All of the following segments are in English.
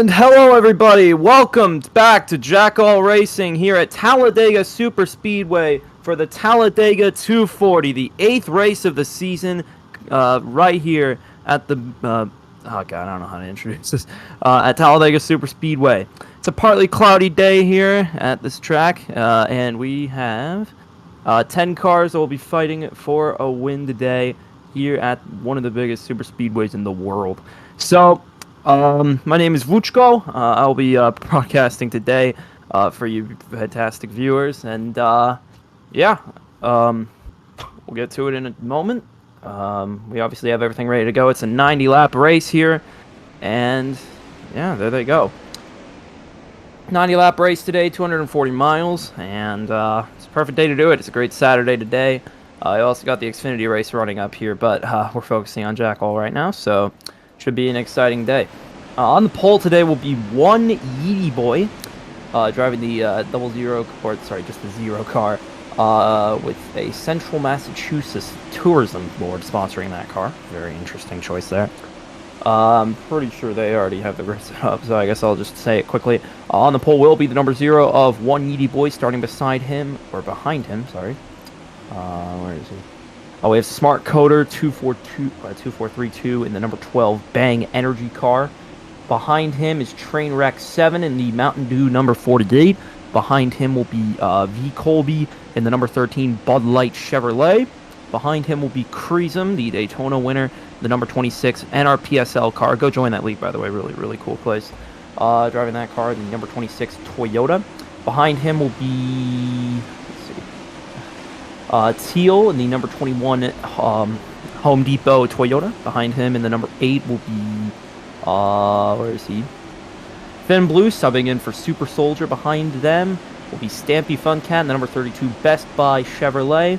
And hello everybody, welcome back to Jackal Racing here at Talladega Super Speedway for the Talladega 240, the 8th race of the season, right here at the, oh god, I don't know how to introduce this, at Talladega Super Speedway. It's a partly cloudy day here at this track, and we have 10 cars that will be fighting for a win today here at one of the biggest super speedways in the world. So, my name is Vuchko. I'll be broadcasting today for you fantastic viewers, and yeah, we'll get to it in a moment. We obviously have everything ready to go. It's a 90-lap race here, and yeah, there they go. 90-lap race today, 240 miles, and it's a perfect day to do it. It's a great Saturday today. I also got the Xfinity race running up here, but we're focusing on Jackal right now, so should be an exciting day. On the pole today will be one Yeety boy driving the just the zero car with a Central Massachusetts Tourism Board sponsoring that car. Very interesting choice there. I'm pretty sure they already have the race up, so I guess I'll just say it quickly. On the pole will be the number 0 of one Yeety boy starting beside him, or behind him, sorry. Where is he? Oh, we have Smart Coder 2432 in the number 12 Bang Energy car. Behind him is Trainwreck 7 in the Mountain Dew number 48. Behind him will be V. Colby in the number 13 Bud Light Chevrolet. Behind him will be Creasum, the Daytona winner, the number 26 NRPSL car. Go join that league, by the way. Really, really cool place. Driving that car, the number 26 Toyota. Behind him will be, Teal in the number 21 Home Depot Toyota. Behind him in the number 8 will be, where is he? Finn Blue subbing in for Super Soldier. Behind them will be Stampy Funcat in the number 32 Best Buy Chevrolet.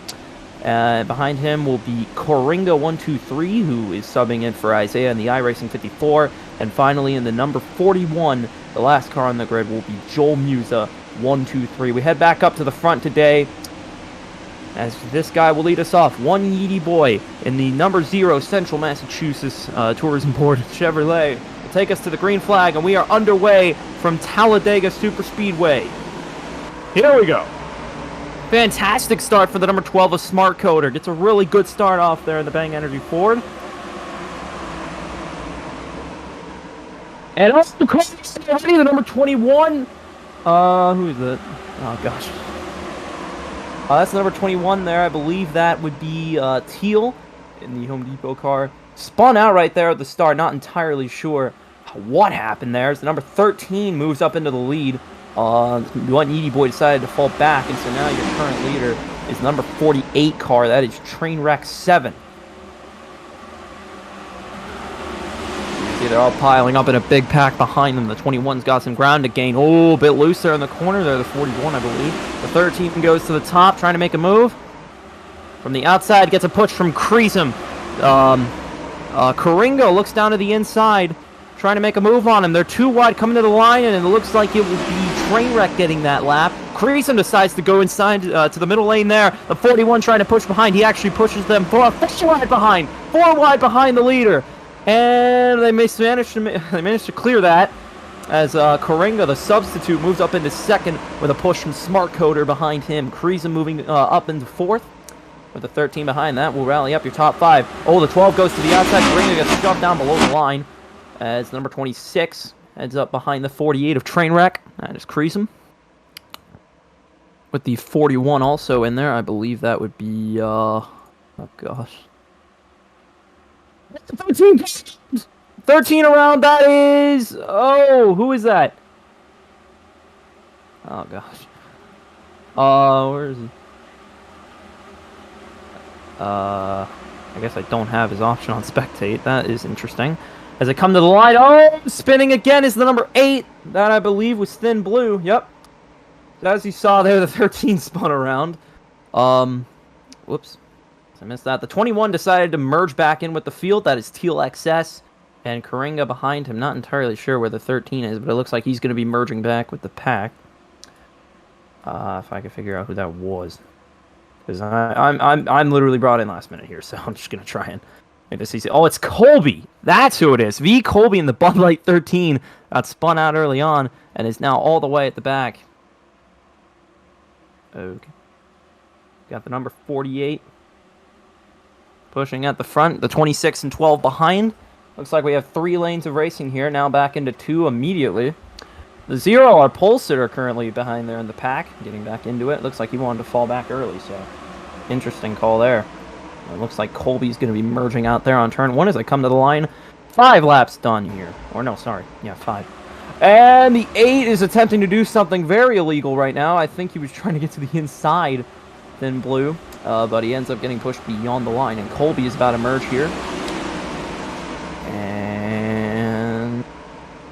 Behind him will be Coringa123, who is subbing in for Isaiah in the iRacing 54. And finally, in the number 41, the last car on the grid will be Joel Musa 123. We head back up to the front today, as this guy will lead us off. One Yeety boy in the number 0 Central Massachusetts Tourism Board Chevrolet will take us to the green flag, and we are underway from Talladega Super Speedway. Here we go. Fantastic start for the number 12 of Smart Coder. Gets a really good start off there in the Bang Energy Ford. And also the number 21. Who is it? Oh gosh. That's the number 21 there. I believe that would be Teal in the Home Depot car. Spun out right there at the start. Not entirely sure what happened there. As the number 13 moves up into the lead. One Yeety boy decided to fall back, and so now your current leader is number 48 car. That is Trainwreck 7. See, they're all piling up in a big pack behind them. The 21's got some ground to gain. Oh, a bit loose there in the corner there, the 41, I believe. The 13 goes to the top, trying to make a move. From the outside, gets a push from Creasum. Coringa looks down to the inside, trying to make a move on him. They're too wide coming to the line, and it looks like it will be Trainwreck getting that lap. Creasum decides to go inside to the middle lane there. The 41 trying to push behind. He actually pushes them 4 wide behind. 4 wide behind the leader. And they managed to clear that as Coringa, the substitute, moves up into second with a push from Smart Coder behind him. Creasum moving up into fourth. With the 13 behind that, will rally up your top 5. Oh, the 12 goes to the outside. Coringa gets shoved down below the line. As number 26 heads up behind the 48 of Trainwreck. That is Creasum. With the 41 also in there, I believe that would be, oh gosh. 13 around, that is, oh, who is that? Oh gosh. Where is he? I guess I don't have his option on spectate. That is interesting. As they come to the line, oh, spinning again is the number 8. That, I believe, was Thin Blue. Yep. As you saw there, the 13 spun around. Whoops. I missed that. The 21 decided to merge back in with the field. That is Teal XS. And Coringa behind him. Not entirely sure where the 13 is, but it looks like he's going to be merging back with the pack. If I can figure out who that was. Because I'm literally brought in last minute here, so I'm just going to try and Wait to see. Oh, it's Colby. That's who it is. V. Colby in the Bud Light 13 got spun out early on and is now all the way at the back. Okay. Got the number 48 pushing at the front. The 26 and 12 behind. Looks like we have 3 lanes of racing here. Now back into 2 immediately. The 0, our pole sitter, currently behind there in the pack. Getting back into it. Looks like he wanted to fall back early, so interesting call there. It looks like Colby's going to be merging out there on turn 1 as I come to the line. 5 laps done here. Or no, sorry. Yeah, 5. And the 8 is attempting to do something very illegal right now. I think he was trying to get to the inside, thin blue. But he ends up getting pushed beyond the line. And Colby is about to merge here. And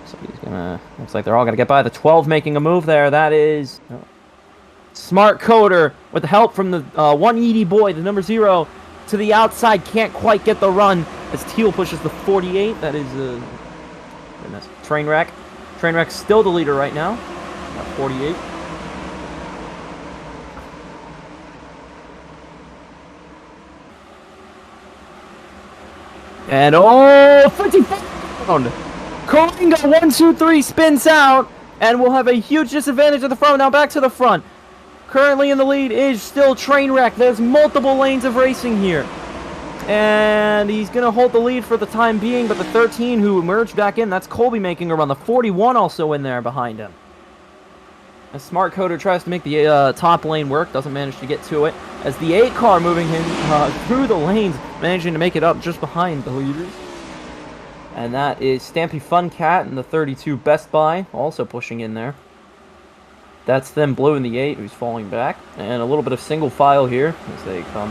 so he's going to... Looks like they're all going to get by. The 12 making a move there. That is... Smart Coder with the help from the one Edie boy, the number 0. To the outside, can't quite get the run as Teal pushes the 48. That is goodness. Trainwreck. Trainwreck's still the leader right now. Got 48. And oh, 55 round. Coringa 1, 2, 3 spins out, and we'll have a huge disadvantage at the front. Now back to the front. Currently in the lead is still Trainwreck. There's multiple lanes of racing here. And he's going to hold the lead for the time being, but the 13 who emerged back in, that's Colby making a run. The 41 also in there behind him. A Smart Coder tries to make the top lane work, doesn't manage to get to it. As the 8 car moving him through the lanes, managing to make it up just behind the leaders. And that is Stampy Funcat and the 32 Best Buy, also pushing in there. That's them blue in the 8, who's falling back. And a little bit of single file here as they come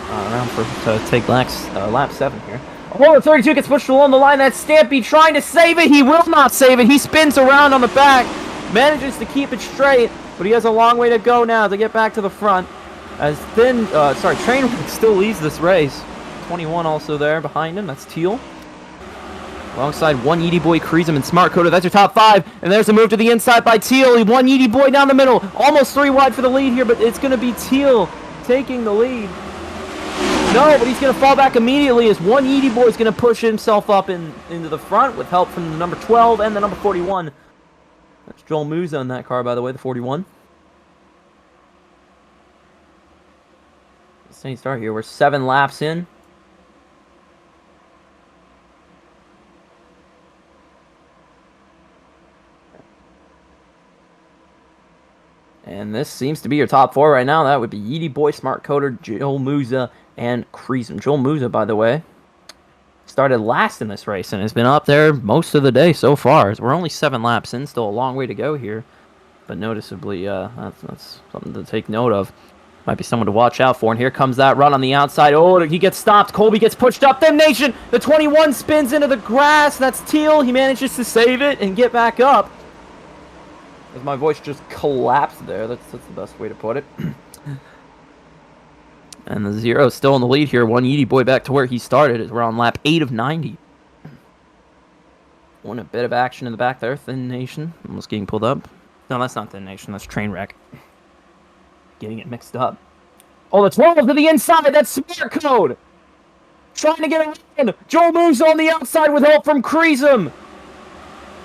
around to take lap 7 here. Oh, the 32 gets pushed along the line. That's Stampy trying to save it. He will not save it. He spins around on the back. Manages to keep it straight, but he has a long way to go now to get back to the front. As Trainwreck still leads this race. 21 also there behind him. That's Teal. Alongside one Edie Boy, Creasem, and Smart Coder. That's your top 5. And there's a move to the inside by Teal. One Edie Boy down the middle. Almost 3 wide for the lead here, but it's going to be Teal taking the lead. No, but he's going to fall back immediately as one Edie Boy is going to push himself up into the front with help from the number 12 and the number 41. That's Joel Musa in that car, by the way, the 41. Let's start here. We're 7 laps in. And this seems to be your top 4 right now. That would be Edie Boy, Smart Coder, Joel Musa, and Creasem. Joel Musa, by the way, started last in this race and has been up there most of the day so far. We're only 7 laps in, still a long way to go here. But noticeably, that's something to take note of. Might be someone to watch out for. And here comes that run on the outside. Oh, he gets stopped. Colby gets pushed up. Them Nation, the 21 spins into the grass. That's Teal. He manages to save it and get back up. As my voice just collapsed there. That's the best way to put it. And the 0 is still in the lead here. One Edie Boy back to where he started as we're on lap 8 of 90. Want a bit of action in the back there. Thin Nation almost getting pulled up. No, that's not Thin Nation. That's Trainwreck. Getting it mixed up. Oh, the 12 to the inside. That's Smart Code. Trying to get around. Joel Musa on the outside with help from Creasem.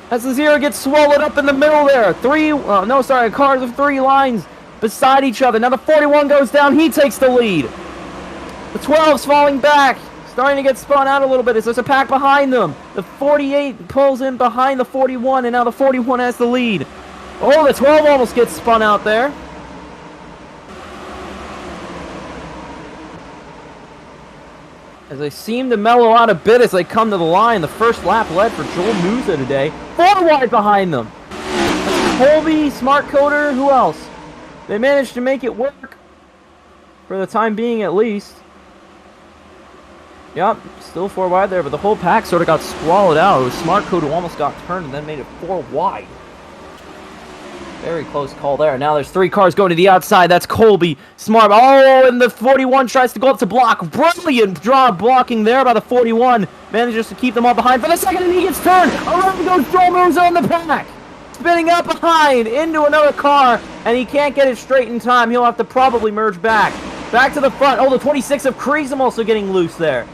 As the 0 gets swallowed up in the middle there. Cars of 3 lines beside each other. Now the 41 goes down. He takes the lead. The 12's falling back. Starting to get spun out a little bit as there's a pack behind them. The 48 pulls in behind the 41, and now the 41 has the lead. Oh, the 12 almost gets spun out there. As they seem to mellow out a bit as they come to the line. The first lap led for Joel Musa today. 4 wide behind them. That's Colby, Smart Coder, who else? They managed to make it work. For the time being, at least. Yep, still 4 wide there, but the whole pack sort of got swallowed out. It was Smart Coder who almost got turned and then made it 4 wide. Very close call there. Now there's 3 cars going to the outside. That's Colby. Smart. Oh, and the 41 tries to go up to block. Brilliant job blocking there by the 41. Manages to keep them all behind for the second, and he gets turned. Around goes Joel Musa on the pack. Spinning out behind into another car, and he can't get it straight in time. He'll have to probably merge back. Back to the front. Oh, the 26 of Creasem also getting loose there.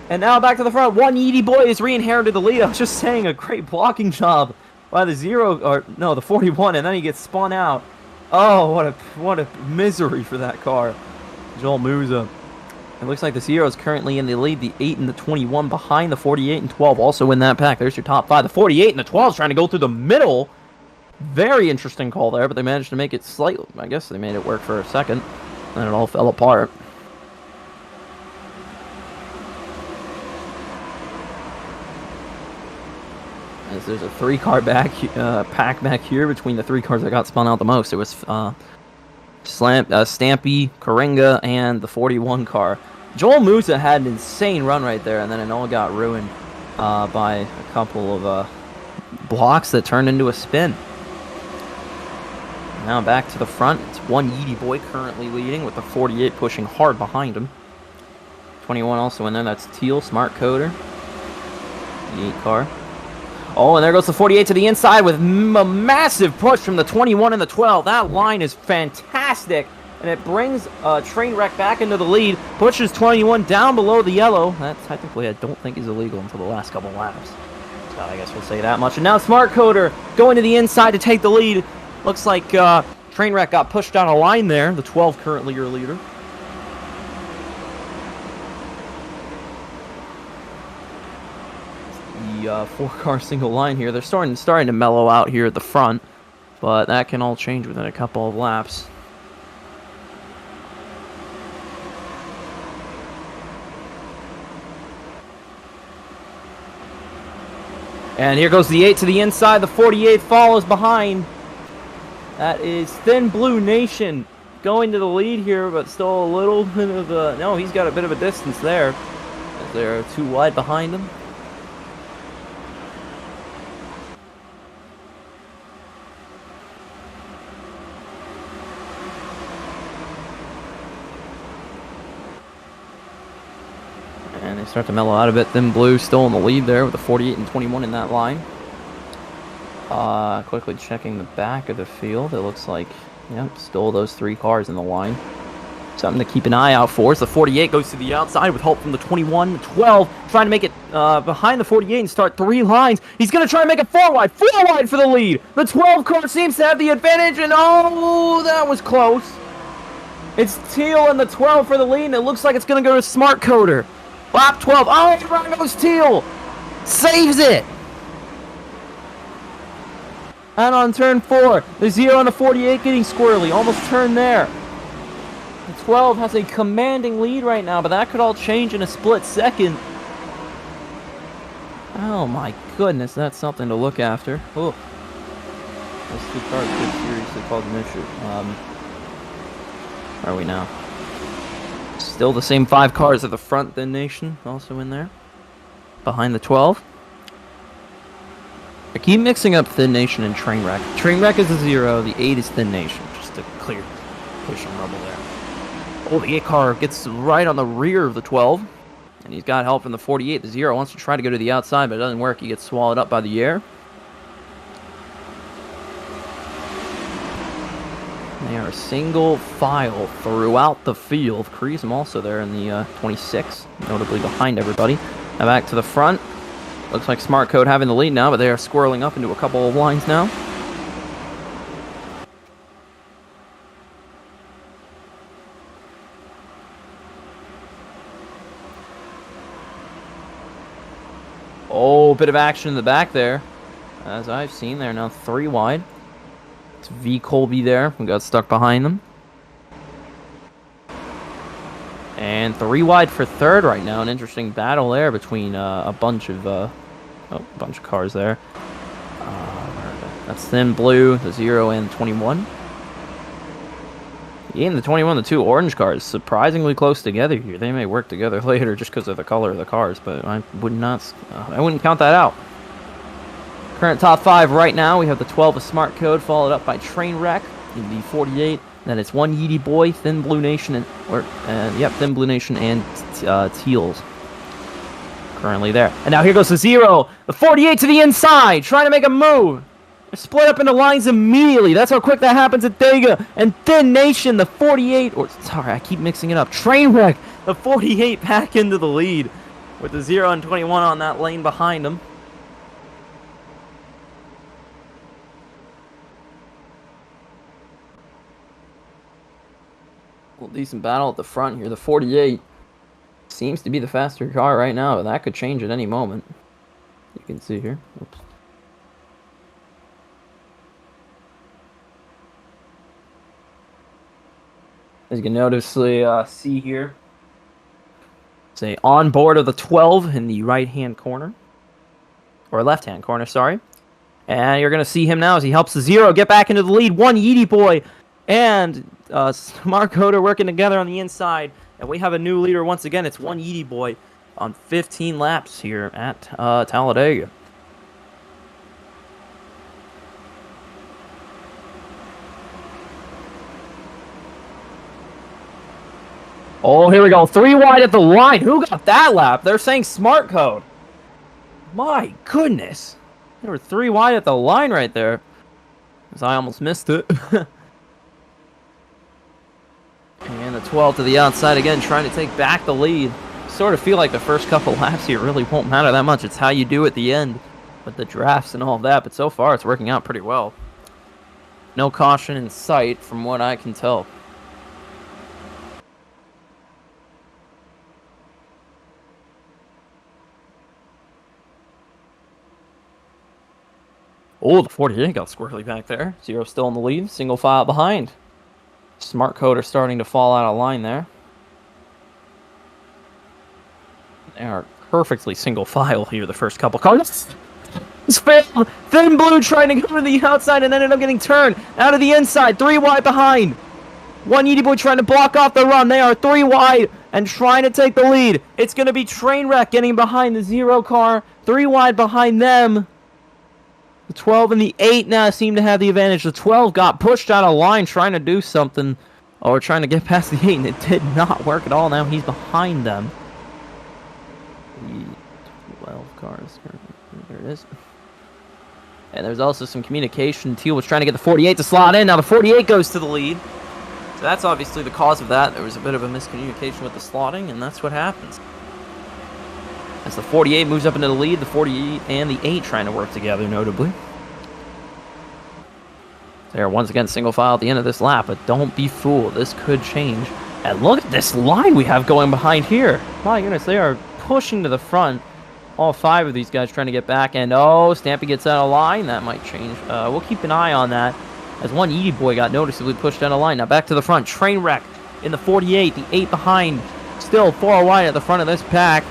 And now back to the front. One Yeedy Boy has re-inherited the lead. I was just saying, a great blocking job by the 41, and then he gets spun out. Oh, what a misery for that car. Joel Musa. It looks like the 0 is currently in the lead. The 8 and the 21 behind the 48 and 12 also in that pack. There's your top 5. The 48 and the 12 is trying to go through the middle. Very interesting call there, but they managed to make it slightly. I guess they made it work for a second. Then it all fell apart. As there's a 3-car pack back here between the 3 cars that got spun out the most. It was Stampy, Karinga, and the 41 car. Joel Musa had an insane run right there, and then it all got ruined by a couple of blocks that turned into a spin. Now back to the front. It's one Yeedy Boy currently leading with the 48 pushing hard behind him. 21 also in there. That's Teal, Smart Coder. The 8 car. Oh, and there goes the 48 to the inside with a massive push from the 21 and the 12. That line is fantastic. And it brings Trainwreck back into the lead. Pushes 21 down below the yellow. That technically I don't think is illegal until the last couple laps. So I guess we'll say that much. And now Smart Coder going to the inside to take the lead. Looks like Trainwreck got pushed down a line there. The 12 currently your leader. The 4-car single line here. They're starting to mellow out here at the front, but that can all change within a couple of laps. And here goes the 8 to the inside. The 48 follows behind. That is Thin Blue Nation going to the lead here, but still a little bit of a... No, he's got a bit of a distance there, as they're too wide behind him. And they start to mellow out a bit. Thin Blue still in the lead there with the 48 and 21 in that line. Quickly checking the back of the field. It looks like, yep, still those 3 cars in the line. Something to keep an eye out for. As the 48 goes to the outside with help from the 21, the 12, trying to make it behind the 48 and start 3 lines. He's going to try and make it 4 wide for the lead. The 12 car seems to have the advantage, and oh, that was close. It's Teal and the 12 for the lead, and it looks like it's going to go to Smart Coder. Lap 12. Oh, right goes Teal. Saves it. And on turn 4, the 0 and the 48 getting squirrely. Almost turned there. The 12 has a commanding lead right now, but that could all change in a split second. Oh my goodness, that's something to look after. Oh, those 2 cars could seriously cause an issue. Where are we now? Still the same 5 cars at the front, Thin Nation also in there. Behind the 12. I keep mixing up Thin Nation and Trainwreck. Trainwreck is the 0, the 8 is Thin Nation. Just to clear some rubble there. Oh, the 8 car gets right on the rear of the 12. And he's got help from the 48. The 0 wants to try to go to the outside, but it doesn't work. He gets swallowed up by the air. They are single file throughout the field. Kreism also there in the 26, notably behind everybody. Now back to the front. Looks like Smart Code having the lead now, but they are squirreling up into a couple of lines now. Oh, bit of action in the back there. As I've seen, they're now 3 wide. It's V. Colby there, who got stuck behind them. And 3 wide for third right now. An interesting battle there between a bunch of cars there. That's Thin Blue, the 0 and 21. Yeah, and the 21, the 2 orange cars, surprisingly close together here. They may work together later just because of the color of the cars, but I wouldn't count that out. Current top 5 right now, we have the 12 of Smart Code, followed up by Trainwreck in the 48. Then it's one Yeedy Boy, Thin Blue Nation, Thin Blue Nation and Teals. Currently there. And now here goes the 0. The 48 to the inside, trying to make a move. They're split up into lines immediately. That's how quick that happens at Talladega. And Thin Nation, the 48, I keep mixing it up. Trainwreck, the 48 back into the lead. with the 0 and 21 on that lane behind him. Well, decent battle at the front here. The 48 seems to be the faster car right now, but that could change at any moment. You can see here. Oops. As you can noticeably see here, say on board of the 12 in the right-hand corner, or left-hand corner, sorry. And you're going to see him now as he helps the 0 get back into the lead. One Yeety Boy and Smart Coder working together on the inside. And we have a new leader once again. It's one Yeety Boy on 15 laps here at Talladega. Oh, here we go. 3 wide at the line. Who got that lap? They're saying Smart Code. My goodness. They were 3 wide at the line right there. As I almost missed it. And the 12 to the outside again, trying to take back the lead. Sort of feel like the first couple laps here really won't matter that much. It's how you do at the end with the drafts and all that. But so far, it's working out pretty well. No caution in sight from what I can tell. Oh, the 48 got squirrely back there. 0 still in the lead. Single file behind. Smart Coder starting to fall out of line there. They are perfectly single file here, the first couple cars. It's failed. Thin Blue trying to go to the outside and ended up getting turned out of the inside. 3 wide behind. One Yeety Boy trying to block off the run. They are 3 wide and trying to take the lead. It's going to be Trainwreck getting behind the 0 car. 3 wide behind them. The 12 and the 8 now seem to have the advantage. The 12 got pushed out of line trying to do something, or trying to get past the 8, and it did not work at all. Now he's behind them. The 12 cars. There it is. And there's also some communication. Teal was trying to get the 48 to slot in. Now the 48 goes to the lead. So that's obviously the cause of that. There was a bit of a miscommunication with the slotting, and that's what happens. As the 48 moves up into the lead, the 48 and the 8 trying to work together, notably. They're once again single file at the end of this lap, but don't be fooled. This could change. And look at this line we have going behind here. My goodness, they are pushing to the front. All 5 of these guys trying to get back. And oh, Stampy gets out of line. That might change. We'll keep an eye on that. As one Yeety Boy got noticeably pushed out of line. Now back to the front. Trainwreck in the 48. The 8 behind. Still 4 wide at the front of this pack.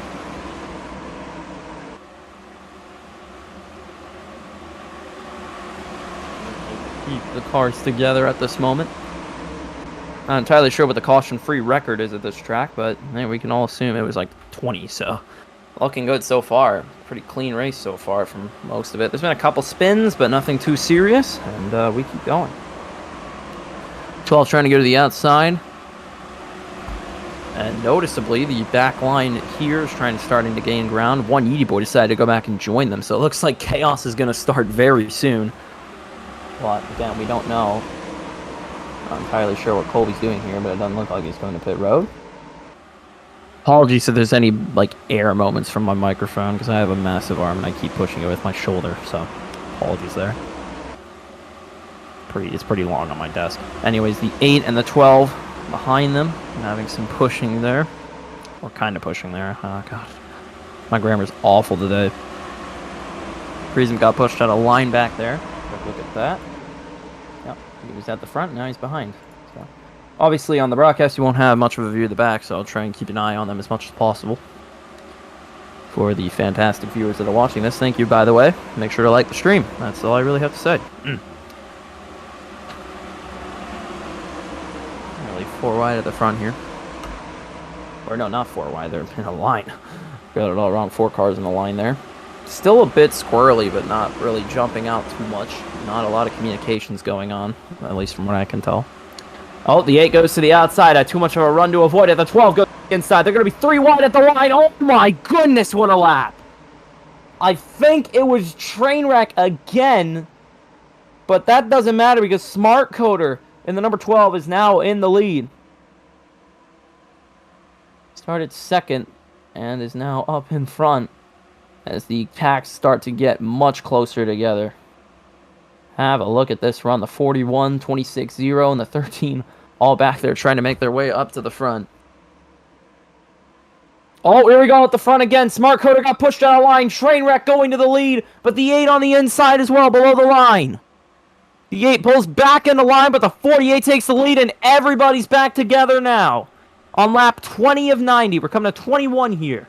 Keep the cars together at this moment. Not entirely sure what the caution-free record is at this track, but we can all assume it was like 20, so looking good so far. Pretty clean race so far from most of it. There's been a couple spins, but nothing too serious, and we keep going. 12 trying to go to the outside. And noticeably, the back line here is starting to gain ground. One Yeety Boy decided to go back and join them, so it looks like chaos is going to start very soon. But again, we don't know. Not entirely sure what Colby's doing here, but it doesn't look like he's going to pit road. Apologies if there's any like air moments from my microphone, because I have a massive arm and I keep pushing it with my shoulder, so apologies there. It's pretty long on my desk. Anyways, the 8 and the 12 behind them, having some pushing there. Or kind of pushing there. Oh, God. My grammar's awful today. Prism got pushed out of line back there. Look at that. Yep, he was at the front, now he's behind. So, obviously, on the broadcast, you won't have much of a view of the back, so I'll try and keep an eye on them as much as possible. For the fantastic viewers that are watching this, thank you, by the way. Make sure to like the stream. That's all I really have to say. Nearly 4 wide at the front here. Or no, not 4 wide, they're in a line. Got it all wrong, 4 cars in the line there. Still a bit squirrely, but not really jumping out too much. Not a lot of communications going on, at least from what I can tell. Oh, the 8 goes to the outside. Had too much of a run to avoid it. The 12 goes inside. They're going to be 3 wide at the line. Oh my goodness, what a lap. I think it was Trainwreck again, but that doesn't matter because Smart Coder in the number 12 is now in the lead. Started second. and is now up in front as the packs start to get much closer together. Have a look at this run. The 41, 26-0, and the 13 all back there trying to make their way up to the front. Oh, here we go at the front again. Smart Coder got pushed out of line. Trainwreck going to the lead, but the 8 on the inside as well, below the line. The 8 pulls back in the line, but the 48 takes the lead, and everybody's back together now. On lap 20 of 90. We're coming to 21 here.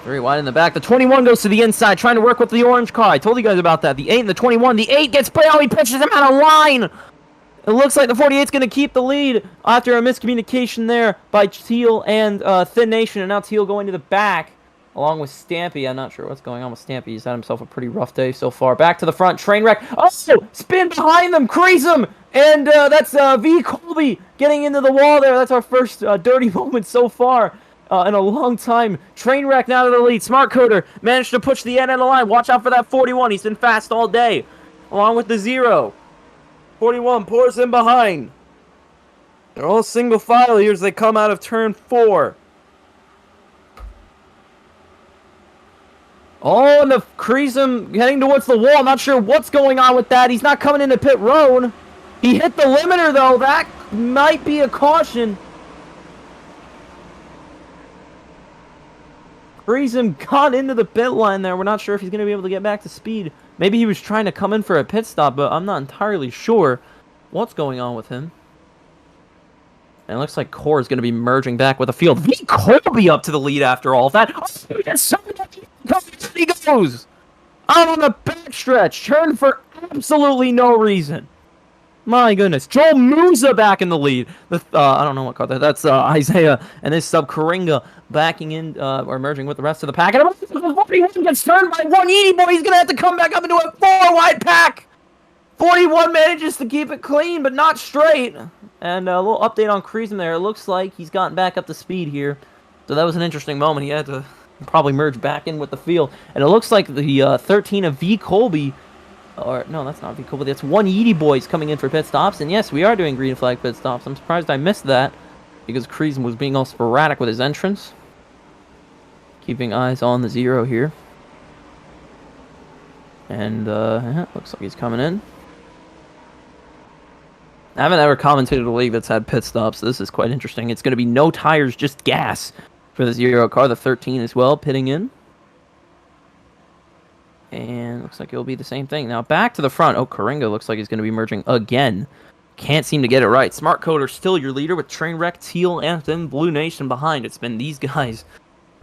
3 wide in the back. The 21 goes to the inside, trying to work with the orange car. I told you guys about that. The 8 and the 21. The 8 gets put out. He pitches him out of line. It looks like the 48's going to keep the lead after a miscommunication there by Teal and Thin Nation. And now Teal going to the back along with Stampy. I'm not sure what's going on with Stampy. He's had himself a pretty rough day so far. Back to the front. Trainwreck. Oh, spin behind them. Crease them. And that's V. Colby getting into the wall there. That's our first dirty moment so far. In a long time. Trainwreck now to the lead. Smart Coder managed to push the end of the line. Watch out for that 41. He's been fast all day. Along with the 0. 41 pours in behind. They're all single file here as they come out of turn 4. Oh, and the Creasem heading towards the wall. I'm not sure what's going on with that. He's not coming into pit road. He hit the limiter, though. That might be a caution. Creasem got into the pit line there. We're not sure if he's going to be able to get back to speed. Maybe he was trying to come in for a pit stop, but I'm not entirely sure what's going on with him. And it looks like Core is going to be merging back with the field. V. Colby up to the lead after all of that. Oh, he goes out on the backstretch. Turn for absolutely no reason. My goodness. Joel Musa back in the lead. I don't know what car that. That's Isaiah and his sub Karinga backing in or merging with the rest of the pack. And he gets turned by 180 boy. He's going to have to come back up into a 4-wide pack. 41 manages to keep it clean, but not straight. And a little update on Creasem there. It looks like he's gotten back up to speed here. So that was an interesting moment. He had to probably merge back in with the field. And it looks like the 13 of V. Colby. Or, no, that's not V. Colby. That's 180 boys coming in for pit stops. And yes, we are doing green flag pit stops. I'm surprised I missed that because Creasem was being all sporadic with his entrance. Keeping eyes on the 0 here. And, yeah, looks like he's coming in. I haven't ever commentated a league that's had pit stops. So this is quite interesting. It's going to be no tires, just gas for the 0 car. The 13 as well, pitting in. And looks like it'll be the same thing. Now back to the front. Oh, Karinga looks like he's going to be merging again. Can't seem to get it right. Smart Coder still your leader with Trainwreck, Teal, Anthem, Blue Nation behind. It's been these guys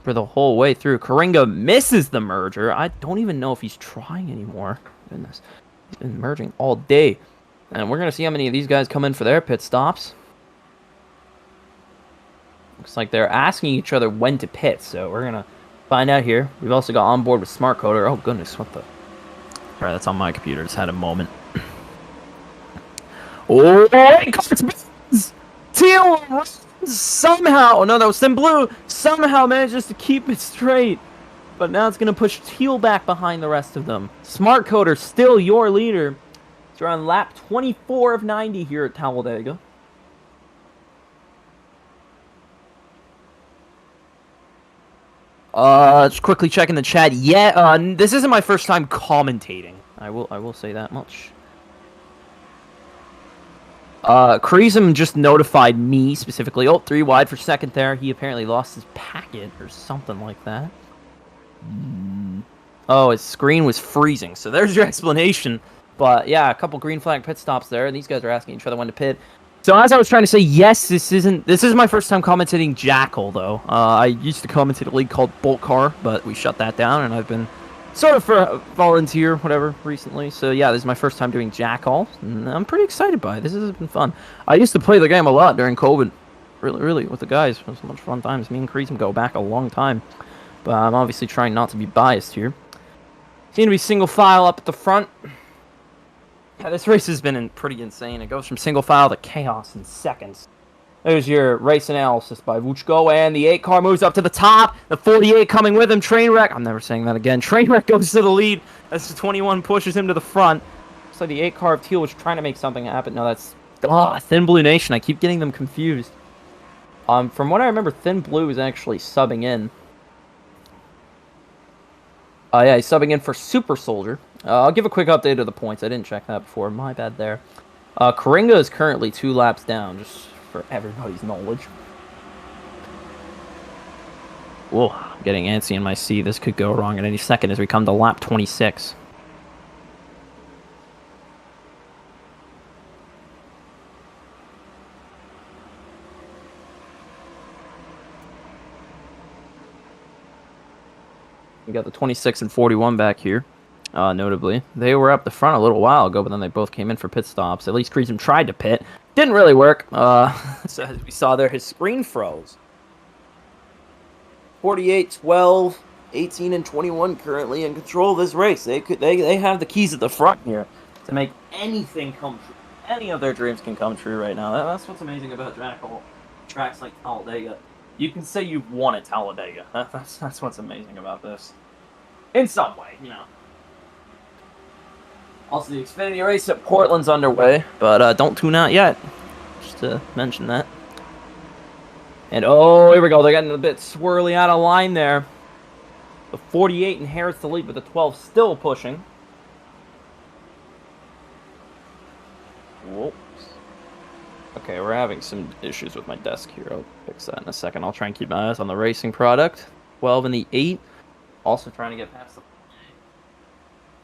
for the whole way through. Karinga misses the merger. I don't even know if he's trying anymore. Goodness. He's been merging all day. And we're going to see how many of these guys come in for their pit stops. Looks like they're asking each other when to pit. So we're going to find out here. We've also got on board with Smart Coder. Oh, goodness. What the... Alright, that's on my computer. Just had a moment. Oh, Teal somehow, no, that was Thin Blue, somehow manages to keep it straight. But now it's going to push Teal back behind the rest of them. Smart Coder still your leader. So we're on lap 24 of 90 here at Talladega. Just quickly checking the chat. Yeah, this isn't my first time commentating. I will say that much. Creasem just notified me specifically. Oh, 3 wide for second there. He apparently lost his packet or something like that. Oh, his screen was freezing. So there's your explanation. But yeah, a couple green flag pit stops there. And these guys are asking each other when to pit. So as I was trying to say, yes, this is my first time commentating Jackal, though. I used to commentate a league called Bolt Car, but we shut that down, and I've been sort of for volunteer, whatever, recently. So yeah, this is my first time doing Jackal, and I'm pretty excited by it. This has been fun. I used to play the game a lot during COVID, really, with the guys. It was so much fun times. Me and Creasem go back a long time, but I'm obviously trying not to be biased here. Seem to be single file up at the front. Yeah, this race has been pretty insane. It goes from single file to chaos in seconds. There's your race analysis by Vuchko, and the 8 car moves up to the top. The 48 coming with him. Trainwreck. I'm never saying that again. Trainwreck goes to the lead as the 21 pushes him to the front. Looks like the 8 car of teal was trying to make something happen. No, that's Thin Blue Nation. I keep getting them confused. From what I remember, Thin Blue is actually subbing in. Yeah, he's subbing in for Super Soldier. I'll give a quick update of the points. I didn't check that before. My bad there. Karinga is currently 2 laps down, just for everybody's knowledge. Whoa, I'm getting antsy in my seat. This could go wrong at any second as we come to lap 26. We got the 26 and 41 back here, notably. They were up the front a little while ago, but then they both came in for pit stops. At least Creasum tried to pit. Didn't really work. So as we saw there, his screen froze. 48, 12, 18, and 21 currently in control of this race. They have the keys at the front here to make anything come true. Any of their dreams can come true right now. That's what's amazing about Jackal. Tracks like Talladega. You can say you've won at Talladega. That's what's amazing about this. In some way, you know. Also, the Xfinity race at Portland's underway, but don't tune out yet. Just to mention that. And oh, here we go. They're getting a bit swirly out of line there. The 48 inherits the lead, but the 12 still pushing. Whoops. Okay, we're having some issues with my desk here. I'll fix that in a second. I'll try and keep my eyes on the racing product. 12 and the 8. Also trying to get past the...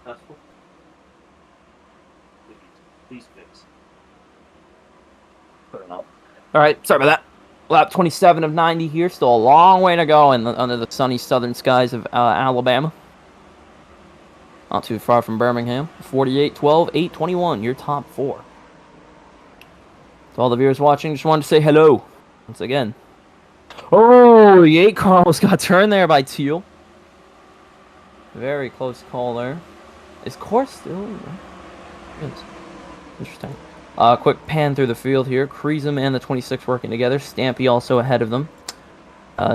That's cool. Please fix. Put it up. Alright, sorry about that. Lap 27 of 90 here. Still a long way to go under the sunny southern skies of Alabama. Not too far from Birmingham. 48, 12, 8, 21. Your top 4. To all the viewers watching, just wanted to say hello once again. Oh, the 8 car almost got turned there by Teal. Very close call there. Is course still? Yes. Interesting. Quick pan through the field here. Creasum and the 26 working together. Stampy also ahead of them.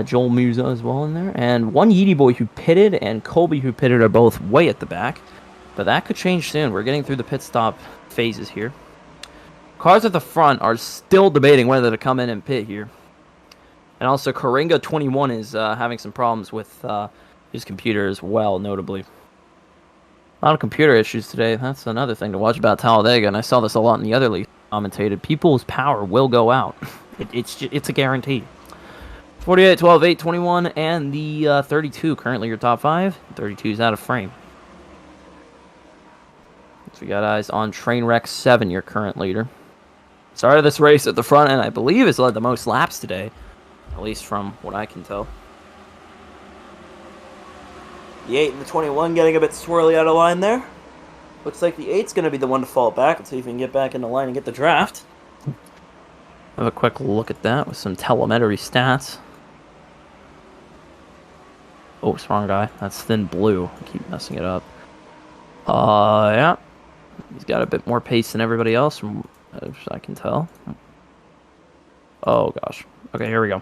Joel Musa as well in there. And one Yeety boy who pitted and Colby who pitted are both way at the back. But that could change soon. We're getting through the pit stop phases here. Cars at the front are still debating whether to come in and pit here. And also, Karinga 21 is having some problems with his computer as well, notably. A lot of computer issues today. That's another thing to watch about Talladega, and I saw this a lot in the other league commentated. People's power will go out. It's a guarantee. 48, 12, 8, 21, and the 32 currently your top 5. 32 is out of frame. So we got eyes on Trainwreck 7, your current leader. Started this race at the front, and I believe has led the most laps today, at least from what I can tell. The 8 and the 21 getting a bit swirly out of line there. Looks like the 8's going to be the one to fall back. Let's see if we can get back in the line and get the draft. Have a quick look at that with some telemetry stats. Oh, wrong guy. That's Thin Blue. I keep messing it up. Yeah. He's got a bit more pace than everybody else, from as I can tell. Oh, gosh. Okay, here we go.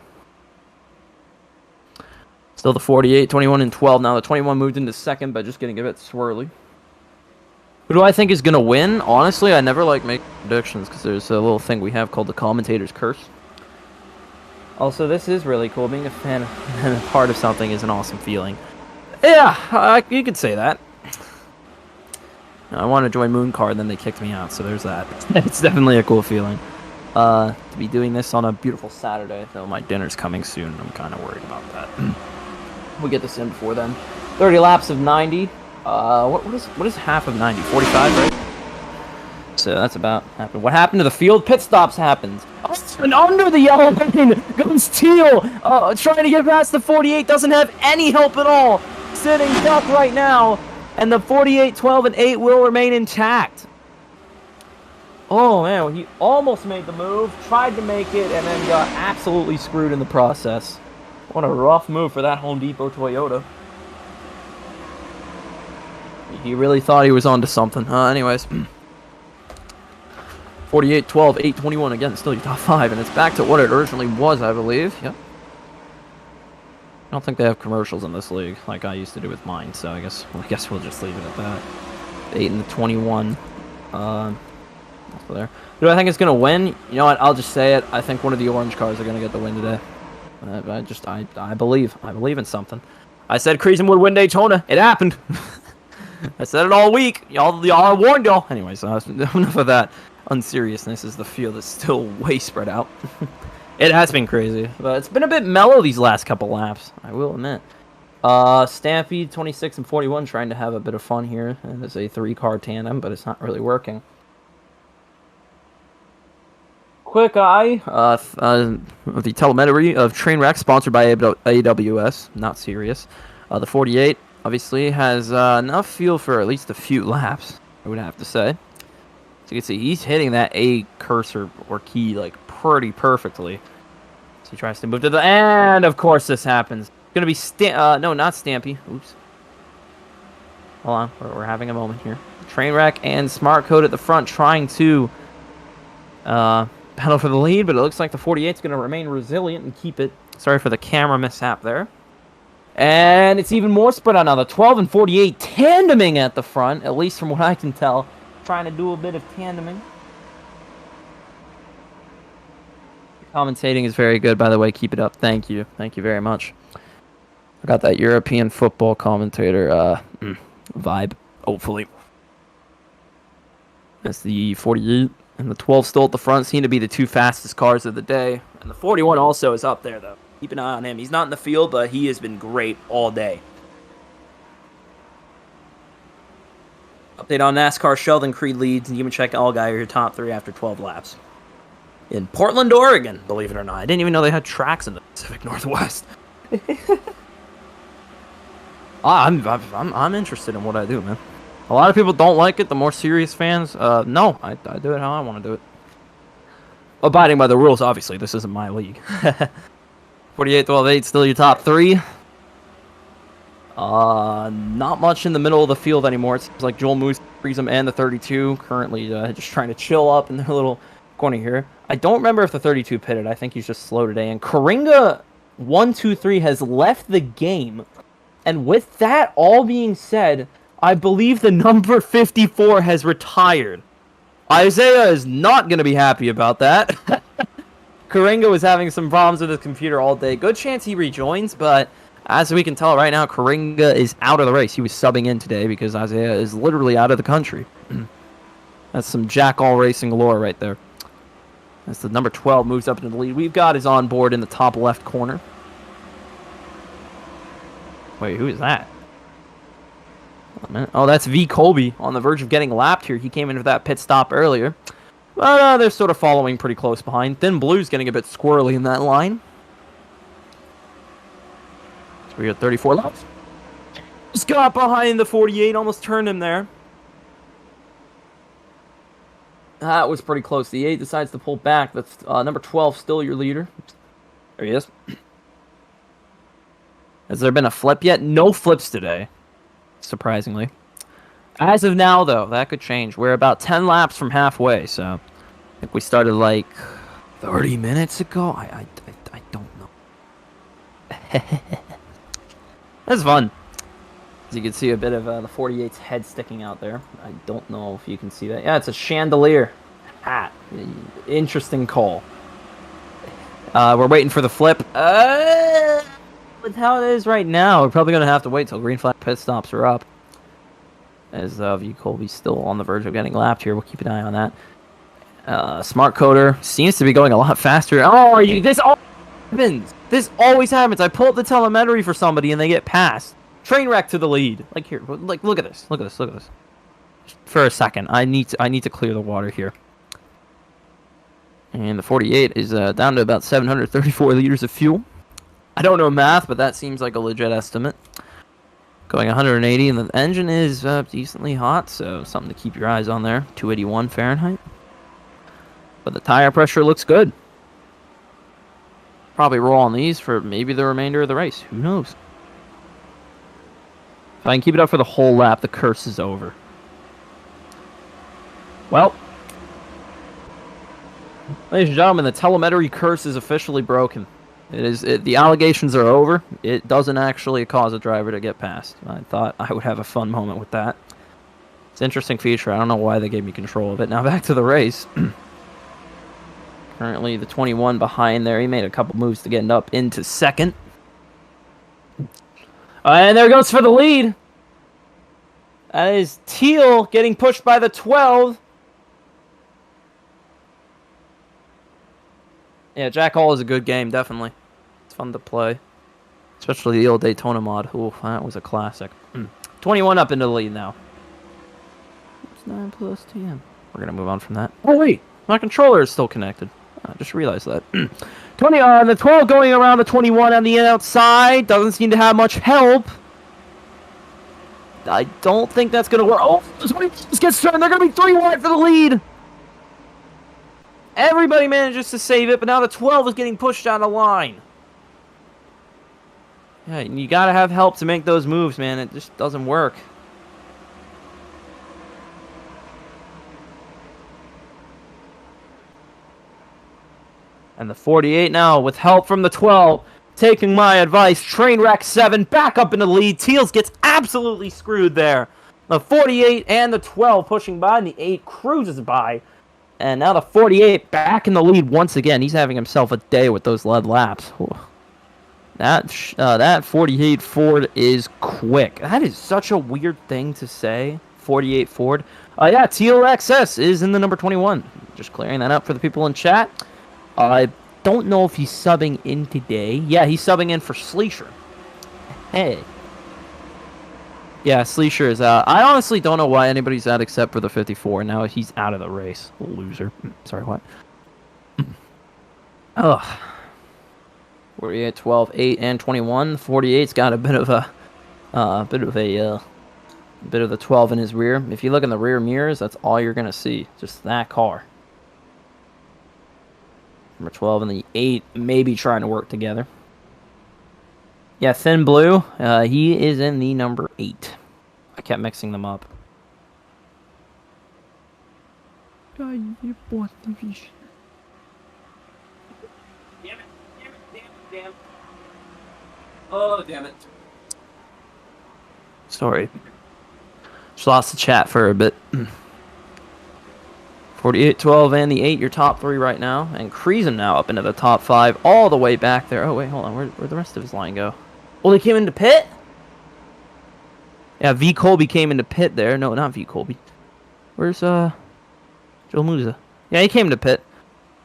Still the 48, 21, and 12. Now the 21 moved into second, but just getting a bit swirly. Who do I think is going to win? Honestly, I never like making predictions because there's a little thing we have called the commentator's curse. Also, this is really cool. Being a fan and a part of something is an awesome feeling. Yeah, you could say that. I wanted to join Mooncard, then they kicked me out, so there's that. It's definitely a cool feeling. To be doing this on a beautiful Saturday, though my dinner's coming soon. I'm kind of worried about that. We'll get this in before then. 30 laps of 90. What is half of 90? 45, right? So that's about happened. What happened to the field? Pit stops happened. Oh, and under the yellow line goes Teal. Trying to get past the 48. Doesn't have any help at all. Sitting duck right now. And the 48, 12, and 8 will remain intact. Oh, man. He almost made the move. Tried to make it. And then got absolutely screwed in the process. What a rough move for that Home Depot Toyota. He really thought he was onto something. Anyways. 48, 12, 8, 21. Again, still your top 5. And it's back to what it originally was, I believe. Yep. I don't think they have commercials in this league like I used to do with mine. So I guess we'll just leave it at that. 8 and the 21. Also there. Do I think it's gonna win? You know what? I'll just say it. I think one of the orange cars are gonna get the win today. I believe. I believe in something. I said Creason would win Daytona. It happened. I said it all week. Y'all warned y'all. Anyways, enough of that unseriousness, as the field is still way spread out. It has been crazy, but it's been a bit mellow these last couple laps, I will admit. Stampede 26 and 41 trying to have a bit of fun here. And it's a 3-car tandem, but it's not really working. Quick eye of the telemetry of Trainwreck, sponsored by AWS. Not serious. The 48 obviously has enough fuel for at least a few laps, I would have to say. So you can see he's hitting that A cursor or key like pretty perfectly. So he tries to move to the end. Of course, this happens. It's gonna be no, not Stampy. Oops. Hold on, we're having a moment here. Trainwreck and Smart Code at the front, trying to battle for the lead, but it looks like the 48 is gonna remain resilient and keep it. Sorry for the camera mishap there. And it's even more spread out now. The 12 and 48 tandeming at the front, at least from what I can tell. Trying to do a bit of tandeming. Commentating is very good, by the way. Keep it up. Thank you. Thank you very much. I got that European football commentator vibe, hopefully. That's the 48 and the 12 still at the front. Seem to be the 2 fastest cars of the day. And the 41 also is up there, though. Keep an eye on him. He's not in the field, but he has been great all day. Update on NASCAR. Sheldon Creed leads, and you can check Allgaier your top 3 after 12 laps. In Portland, Oregon, believe it or not. I didn't even know they had tracks in the Pacific Northwest. I'm interested in what I do, man. A lot of people don't like it. The more serious fans, no, I do it how I want to do it. Abiding by the rules, obviously. This isn't my league. 48, 12, 8, still your top 3. Not much in the middle of the field anymore. It seems like Joel Moose, Prism, and the 32 currently just trying to chill up in their little corner here. I don't remember if the 32 pitted. I think he's just slow today. And Karinga 123 has left the game. And with that all being said, I believe the number 54 has retired. Isaiah is not going to be happy about that. Karinga was having some problems with his computer all day. Good chance he rejoins, but as we can tell right now, Karinga is out of the race. He was subbing in today because Isaiah is literally out of the country. That's some Jackal racing lore right there. As the number 12 moves up into the lead. We've got his on board in the top left corner. Wait, who is that? Oh, that's V. Colby on the verge of getting lapped here. He came in for that pit stop earlier. But they're sort of following pretty close behind. Thin Blue's getting a bit squirrely in that line. So we got 34 laps. Just got behind the 48, almost turned him there. That was pretty close. The 8 decides to pull back. That's number 12, still your leader. There he is. Has there been a flip yet? No flips today, surprisingly. As of now, though, that could change. We're about 10 laps from halfway, so I think we started like 30 minutes ago. I don't know. That's fun. As you can see, a bit of the 48's head sticking out there. I don't know if you can see that. Yeah, it's a chandelier hat. Interesting call. We're waiting for the flip. With how it is right now, we're probably going to have to wait till green flag pit stops are up. As V. Colby's still on the verge of getting lapped here. We'll keep an eye on that. Smart Coder seems to be going a lot faster. Oh, this always happens. This always happens. I pull up the telemetry for somebody and they get passed. Trainwreck to the lead. Like here, like look at this. Look at this. Look at this. For a second, I need to clear the water here. And the 48 is down to about 734 liters of fuel. I don't know math, but that seems like a legit estimate. Going 180, and the engine is decently hot, so something to keep your eyes on there. 281 Fahrenheit. But the tire pressure looks good. Probably roll on these for maybe the remainder of the race. Who knows? If I can keep it up for the whole lap, the curse is over. Well, ladies and gentlemen, the telemetry curse is officially broken. The allegations are over. It doesn't actually cause a driver to get past. I thought I would have a fun moment with that. It's an interesting feature. I don't know why they gave me control of it. Now back to the race. Currently the 21 behind there. He made a couple moves to get up into second. And there goes for the lead. That is Teal getting pushed by the 12. Yeah, Jackal is a good game, definitely. It's fun to play. Especially the old Daytona mod. Ooh, that was a classic. 21 up into the lead now. It's 9 plus 10. We're going to move on from that. Oh, wait. My controller is still connected. I just realized that. The 12 going around the 21 on the outside. Doesn't seem to have much help. I don't think that's going to work. Oh, this gets turned. They're going to be 3 wide for the lead. Everybody manages to save it, but now the 12 is getting pushed down the line. Yeah, you got to have help to make those moves, man. It just doesn't work. And the 48 now with help from the 12. Taking my advice, Trainwreck 7 back up in the lead. Teals gets absolutely screwed there. The 48 and the 12 pushing by, and the 8 cruises by. And now the 48 back in the lead once again. He's having himself a day with those lead laps. Ooh. That 48 Ford is quick. That is such a weird thing to say. 48 Ford. Yeah, Teal XS is in the number 21. Just clearing that up for the people in chat. I don't know if he's subbing in today. Yeah, he's subbing in for Sleesher. Hey. Yeah, Sleesher is out. I honestly don't know why anybody's out except for the 54. Now he's out of the race. Loser. Sorry, what? Ugh. 48, 12, 8, and 21. 48's got a bit of the 12 in his rear. If you look in the rear mirrors, that's all you're gonna see. Just that car. Number 12 and the 8 maybe trying to work together. Yeah, Thin Blue, he is in the number 8. I kept mixing them up. Damn it. Oh, damn it. Sorry. Just lost the chat for a bit. 48, 12, and the 8, your top 3 right now. And Creasem now up into the top 5, all the way back there. Oh, wait, hold on. Where'd the rest of his line go? Oh, they came into pit? Yeah, V. Colby came into pit there. No, not V. Colby. Where's, Joe Musa? Yeah, he came to pit.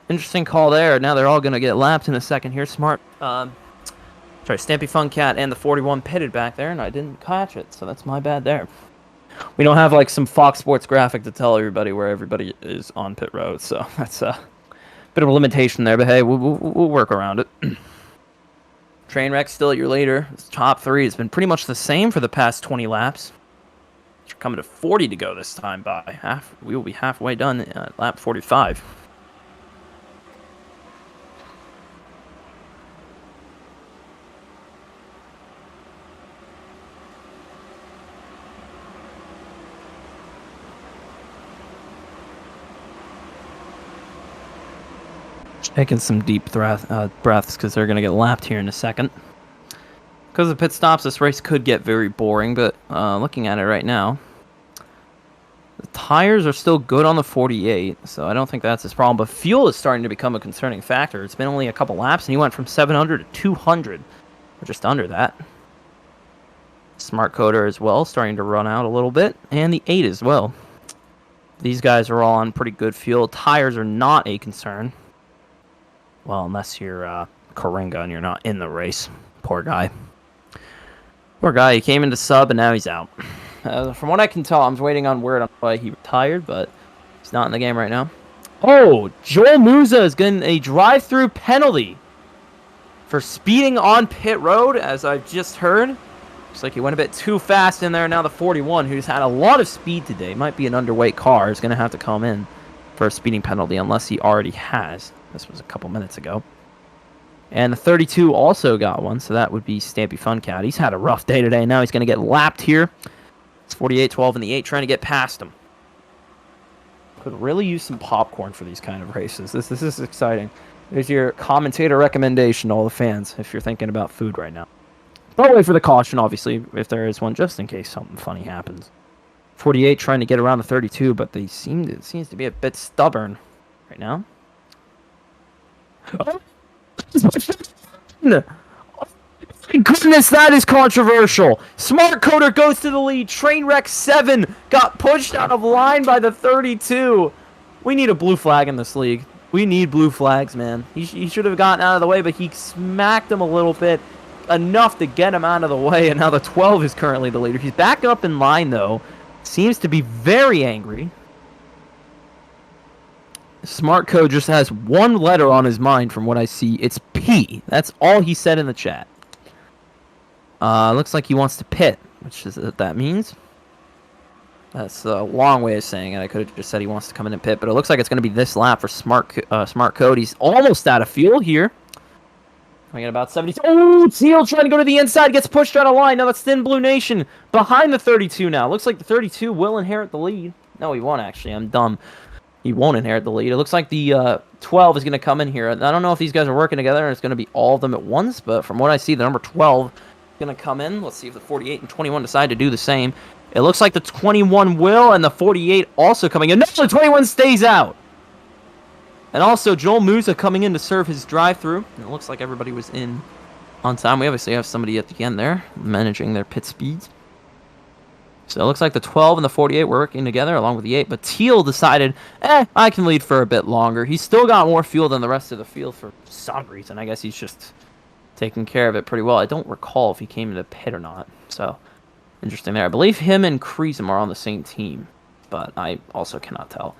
Interesting call there. Now they're all going to get lapped in a second here. Smart. Sorry, Stampy Funcat and the 41 pitted back there, and I didn't catch it, so that's my bad there. We don't have like some Fox Sports graphic to tell everybody where everybody is on pit road, so that's a bit of a limitation there. But hey, we'll work around it. Trainwreck still at your leader. This top 3 has been pretty much the same for the past 20 laps. You're coming to 40 to go this time by half. We will be halfway done at lap 45. Taking some deep breaths because they're going to get lapped here in a second. Because of pit stops, this race could get very boring, but looking at it right now, the tires are still good on the 48, so I don't think that's his problem. But fuel is starting to become a concerning factor. It's been only a couple laps, and he went from 700 to 200, or just under that. Smart Coder as well, starting to run out a little bit, and the 8 as well. These guys are all on pretty good fuel. Tires are not a concern. Well, unless you're Karinga and you're not in the race. Poor guy. Poor guy. He came into sub and now he's out. From what I can tell, I'm waiting on word on why he retired, but he's not in the game right now. Oh, Joel Musa is getting a drive-through penalty for speeding on pit road, as I've just heard. Looks like he went a bit too fast in there. Now the 41, who's had a lot of speed today, might be an underweight car, is going to have to come in for a speeding penalty unless he already has. This was a couple minutes ago. And the 32 also got one, so that would be Stampy Funcat. He's had a rough day today. Now he's going to get lapped here. It's 48, 12, and the 8 trying to get past him. Could really use some popcorn for these kind of races. This is exciting. There's your commentator recommendation to all the fans if you're thinking about food right now. But wait for the caution, obviously, if there is one, just in case something funny happens. 48 trying to get around the 32, but it seems to be a bit stubborn right now. Oh, goodness, that is controversial. Smart Coder goes to the lead. Trainwreck 7 got pushed out of line by the 32. We need a blue flag in this league. We need blue flags, man. He should have gotten out of the way, but he smacked him a little bit, enough to get him out of the way, and now the 12 is currently the leader. He's back up in line, though. Seems to be very angry. Smart Code just has one letter on his mind from what I see. It's P. That's all he said in the chat. Looks like he wants to pit, which is what that means. That's a long way of saying it. I could have just said he wants to come in and pit, but it looks like it's going to be this lap for Smart Code. He's almost out of fuel here. Coming at about 72. Oh, Teal trying to go to the inside. Gets pushed out of line. Now that's Thin Blue Nation behind the 32 now. Looks like the 32 will inherit the lead. No, he won't, actually. I'm dumb. He won't inherit the lead. It looks like the 12 is going to come in here. I don't know if these guys are working together and it's going to be all of them at once, but from what I see, the number 12 is going to come in. Let's see if the 48 and 21 decide to do the same. It looks like the 21 will, and the 48 also coming in. No, the 21 stays out. And also, Joel Musa coming in to serve his drive-through. It looks like everybody was in on time. We obviously have somebody at the end there managing their pit speeds. So it looks like the 12 and the 48 were working together along with the 8. But Teal decided, I can lead for a bit longer. He's still got more fuel than the rest of the field for some reason. I guess he's just taking care of it pretty well. I don't recall if he came into pit or not. So, interesting there. I believe him and Kreesum are on the same team. But I also cannot tell.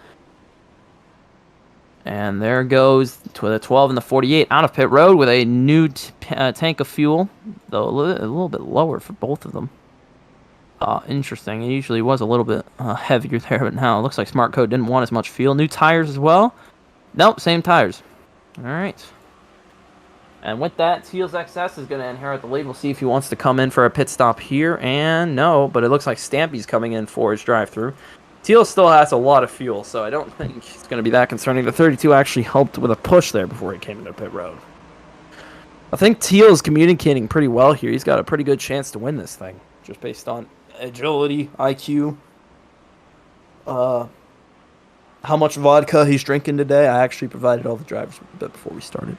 And there goes to the 12 and the 48 out of pit road with a new tank of fuel, though a little bit lower for both of them. Interesting. It usually was a little bit heavier there, but now it looks like Smart Code didn't want as much fuel. New tires as well. Nope, same tires. All right. And with that, Teal's XS is going to inherit the lead. We'll see if he wants to come in for a pit stop here. And no, but it looks like Stampy's coming in for his drive-through. Teal still has a lot of fuel, so I don't think it's going to be that concerning. The 32 actually helped with a push there before he came into pit road. I think Teal's communicating pretty well here. He's got a pretty good chance to win this thing, just based on agility, IQ, how much vodka he's drinking today. I actually provided all the drivers a bit before we started.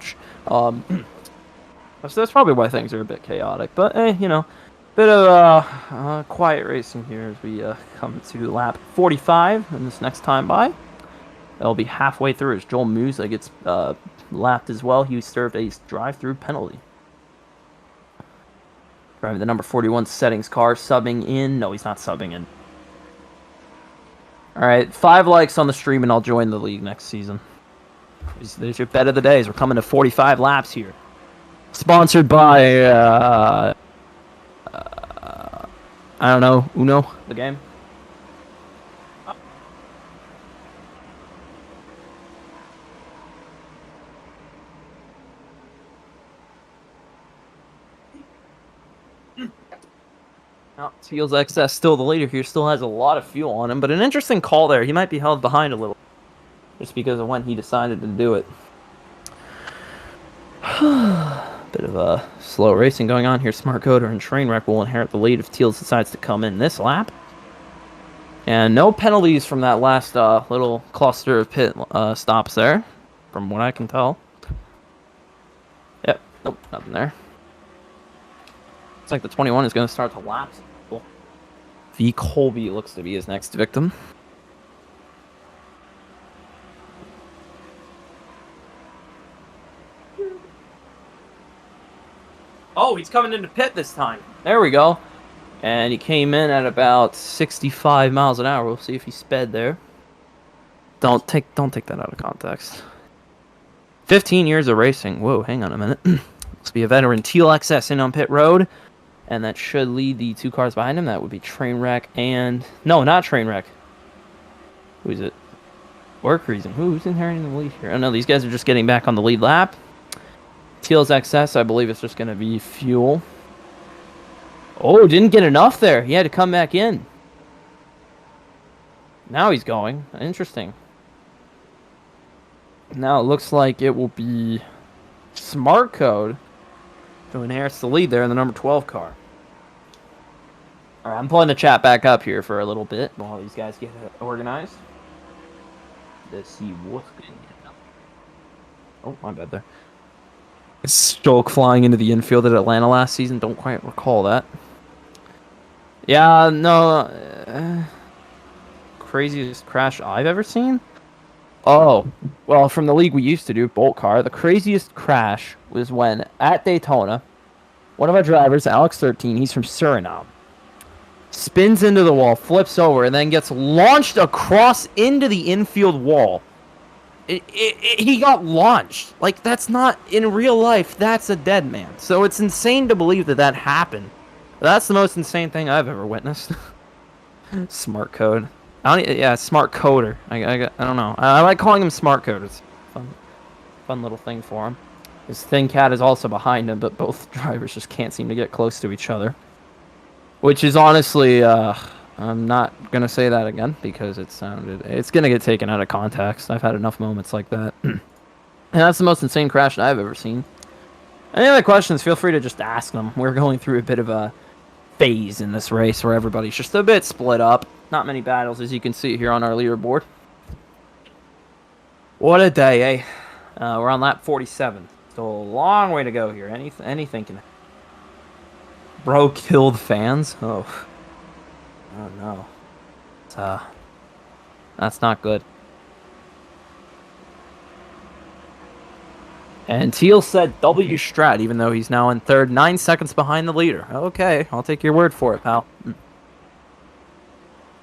So that's probably why things are a bit chaotic, but you know. Bit of quiet racing here as we come to lap 45 in this next time by. That'll be halfway through as Joel Musa gets lapped as well. He served a drive-through penalty. Driving the number 41 settings car, subbing in. No, he's not subbing in. All right, 5 likes on the stream and I'll join the league next season. There's your bet of the days. We're coming to 45 laps here. Sponsored by... I don't know, Uno, the game. Now, Teal's XS still the leader here, still has a lot of fuel on him, but an interesting call there. He might be held behind a little, just because of when he decided to do it. Bit of slow racing going on here. Smart Coder and Trainwreck will inherit the lead if Teals decides to come in this lap. And no penalties from that last little cluster of pit stops there, from what I can tell. Yep, nope, nothing there. Looks like the 21 is going to start to lapse. V. Colby looks to be his next victim. Oh, he's coming into pit this time. There we go. And he came in at about 65 miles an hour. We'll see if he sped there. Don't take that out of context. 15 years of racing. Whoa, hang on a minute. Must be a veteran. Teal XS in on pit road. And that should lead the 2 cars behind him. That would be Trainwreck and... No, not Trainwreck. Who is it? Or Kreesum. Who's inheriting the lead here? Oh, no, these guys are just getting back on the lead lap. Teal's XS, I believe it's just going to be fuel. Oh, didn't get enough there. He had to come back in. Now he's going. Interesting. Now it looks like it will be Smart Code who inherits the lead there in the number 12 car. All right, I'm pulling the chat back up here for a little bit while these guys get organized. Let's see what's going on. Oh, my bad there. Stolk flying into the infield at Atlanta last season. Don't quite recall that. Yeah, no. Craziest crash I've ever seen? Oh, well, from the league we used to do, Bolt Car, the craziest crash was when, at Daytona, one of our drivers, Alex13, he's from Suriname, spins into the wall, flips over, and then gets launched across into the infield wall. He got launched. Like, that's not, in real life, that's a dead man. So it's insane to believe that that happened. That's the most insane thing I've ever witnessed. Smart code. Yeah, smart coder. I don't know. I like calling him smart code. It's fun little thing for him. His Thin Cat is also behind him, but both drivers just can't seem to get close to each other. Which is honestly, I'm not gonna say that again because it's gonna get taken out of context. I've had enough moments like that. And that's the most insane crash I've ever seen. Any other questions, feel free to just ask them. We're going through a bit of a phase in this race where everybody's just a bit split up. Not many battles, as you can see here on our leaderboard. What a day, eh? We're on lap 47. Still a long way to go here. Anything can... Bro killed fans? Oh no. That's not good. And Teal said W Strat, even though he's now in third, 9 seconds behind the leader. Okay, I'll take your word for it, pal.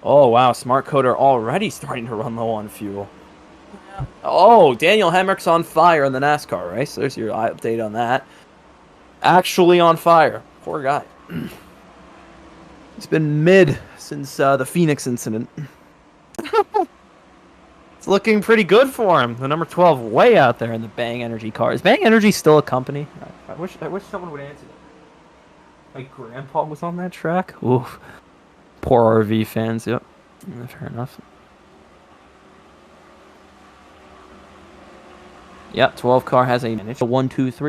Oh, wow, Smart Coder already starting to run low on fuel. Oh, Daniel Hemrick's on fire in the NASCAR race. There's your update on that. Actually on fire. Poor guy. He's been mid since the Phoenix incident. It's looking pretty good for him. The number 12 way out there in the Bang Energy car. Is Bang Energy still a company? I wish someone would answer that. My grandpa was on that track? Oof. Poor RV fans, yep. Fair enough. Yep, 12 car has a 1, 2, 3.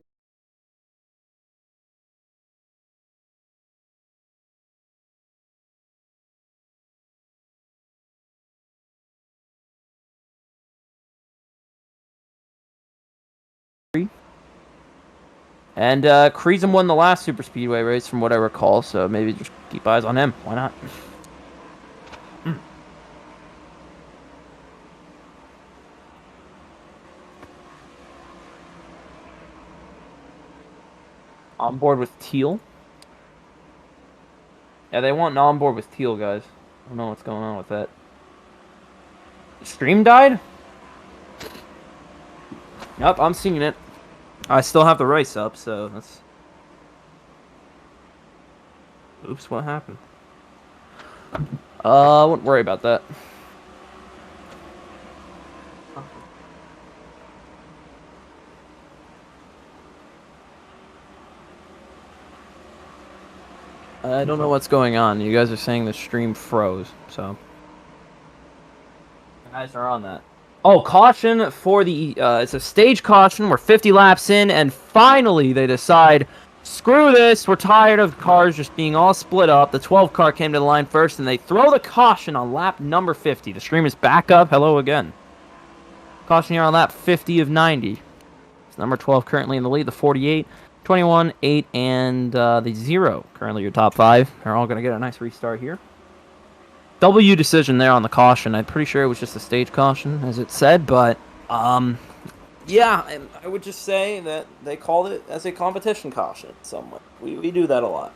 And Kreesum won the last Super Speedway race from what I recall, so maybe just keep eyes on him. Why not? On board with Teal. Yeah, they want on board with Teal, guys. I don't know what's going on with that. The stream died? Yep, I'm seeing it. I still have the race up, so that's... Oops, what happened? I wouldn't worry about that. I don't know what's going on. You guys are saying the stream froze, so... You guys are on that. Oh, caution for the... it's a stage caution. We're 50 laps in, and finally they decide, screw this, we're tired of cars just being all split up. The 12 car came to the line first, and they throw the caution on lap number 50. The stream is back up. Hello again. Caution here on lap 50 of 90. It's number 12 currently in the lead, the 48... 21, 8, and the 0. Currently your top 5. They're all going to get a nice restart here. W decision there on the caution. I'm pretty sure it was just a stage caution, as it said, but, yeah, I would just say that they called it as a competition caution somewhat. We do that a lot.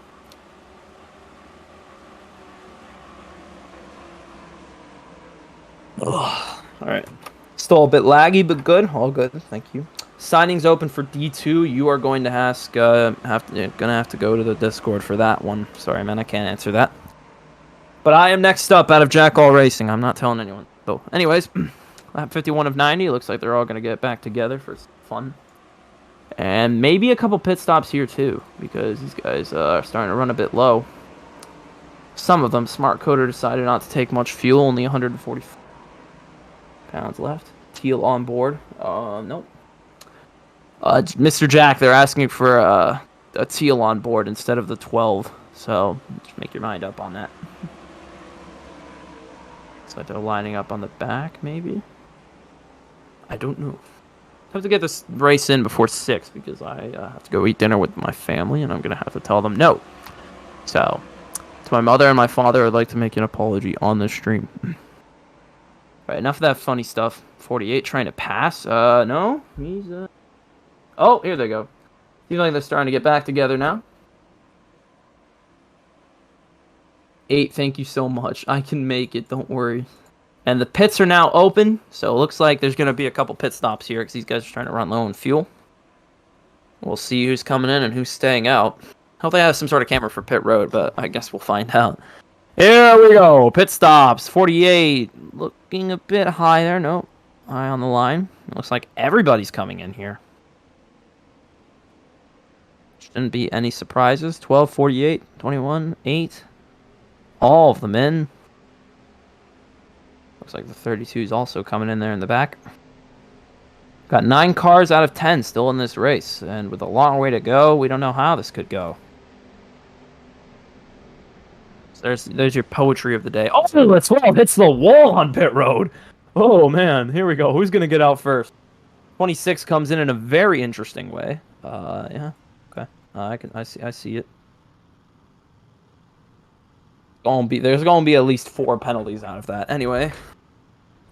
Ugh. All right. Still a bit laggy, but good. All good. Thank you. Signings open for D2. You are going to ask, gonna have to go to the Discord for that one. Sorry, man, I can't answer that. But I am next up out of Jackal Racing. I'm not telling anyone. So, anyways, lap 51 of 90. Looks like they're all gonna get back together for some fun. And maybe a couple pit stops here too, because these guys are starting to run a bit low. Some of them, Smart Coder decided not to take much fuel. Only 140 pounds left. Teal on board. Nope. Mr. Jack, they're asking for a Teal on board instead of the 12. So just make your mind up on that. Looks like they're lining up on the back, maybe. I don't know. I have to get this race in before 6 because I have to go eat dinner with my family, and I'm gonna have to tell them no. So, to my mother and my father, I'd like to make an apology on this stream. Right, enough of that funny stuff. 48 trying to pass. No, he's Oh, here they go. Seems like they're starting to get back together now. 8, thank you so much. I can make it, don't worry. And the pits are now open, so it looks like there's going to be a couple pit stops here because these guys are trying to run low on fuel. We'll see who's coming in and who's staying out. Hope they have some sort of camera for pit road, but I guess we'll find out. Here we go. Pit stops. 48. Looking a bit high there. Nope. High on the line. It looks like everybody's coming in here. Shouldn't be any surprises. 12, 48, 21, 8. All of them in. Looks like the 32 is also coming in there in the back. Got 9 cars out of 10 still in this race. And with a long way to go, we don't know how this could go. So there's your poetry of the day. Oh, the 12 hits the wall on pit road. Oh, man. Here we go. Who's going to get out first? 26 comes in a very interesting way. Yeah. Okay. I see it. There's gonna be at least 4 penalties out of that. Anyway,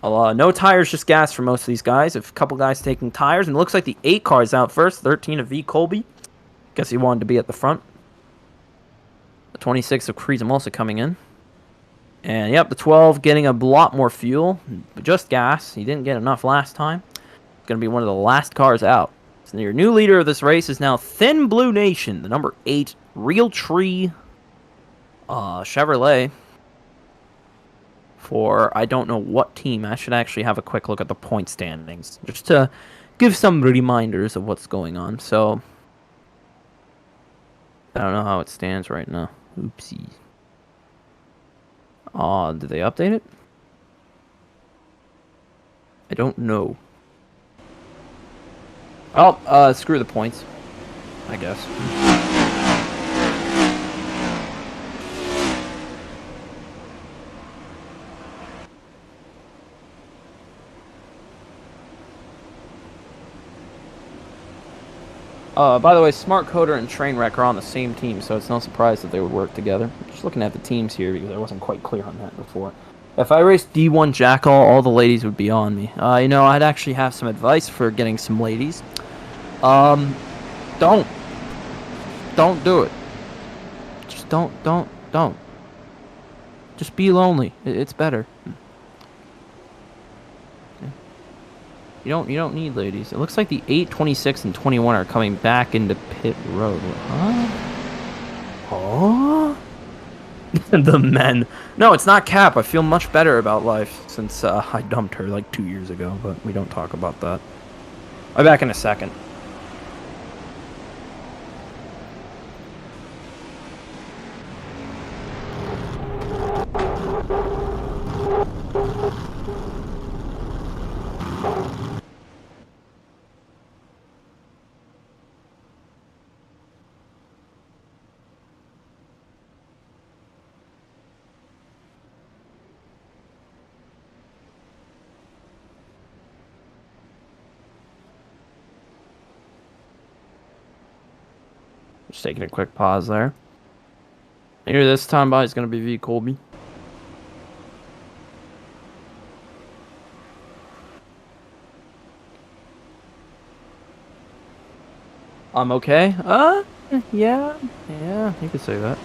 no tires, just gas for most of these guys. A couple guys taking tires, and it looks like the 8 car's out first. 13 of V Colby. Guess he wanted to be at the front. The 26 of Creasem also coming in. And yep, the 12 getting a lot more fuel, but just gas. He didn't get enough last time. It's gonna be one of the last cars out. So your new leader of this race is now Thin Blue Nation, the number 8 Real Tree Chevrolet. For I don't know what team. I should actually have a quick look at the point standings just to give some reminders of what's going on. So I don't know how it stands right now. Oopsie. Did they update it? I don't know. Oh, screw the points, I guess. By the way, Smart Coder and Trainwreck are on the same team, so it's no surprise that they would work together. Just looking at the teams here because I wasn't quite clear on that before. If I raced D1 Jackal, all the ladies would be on me. I'd actually have some advice for getting some ladies. Don't do it. Just don't. Just be lonely. It's better. You don't need ladies. It looks like the 8, 26, and 21 are coming back into pit road. Huh? Oh? The men. No, it's not Cap. I feel much better about life since I dumped her like 2 years ago, but we don't talk about that. I'll be back in a second. Just taking a quick pause there. Here this time by is going to be V Colby. I'm okay. Yeah, you could say that.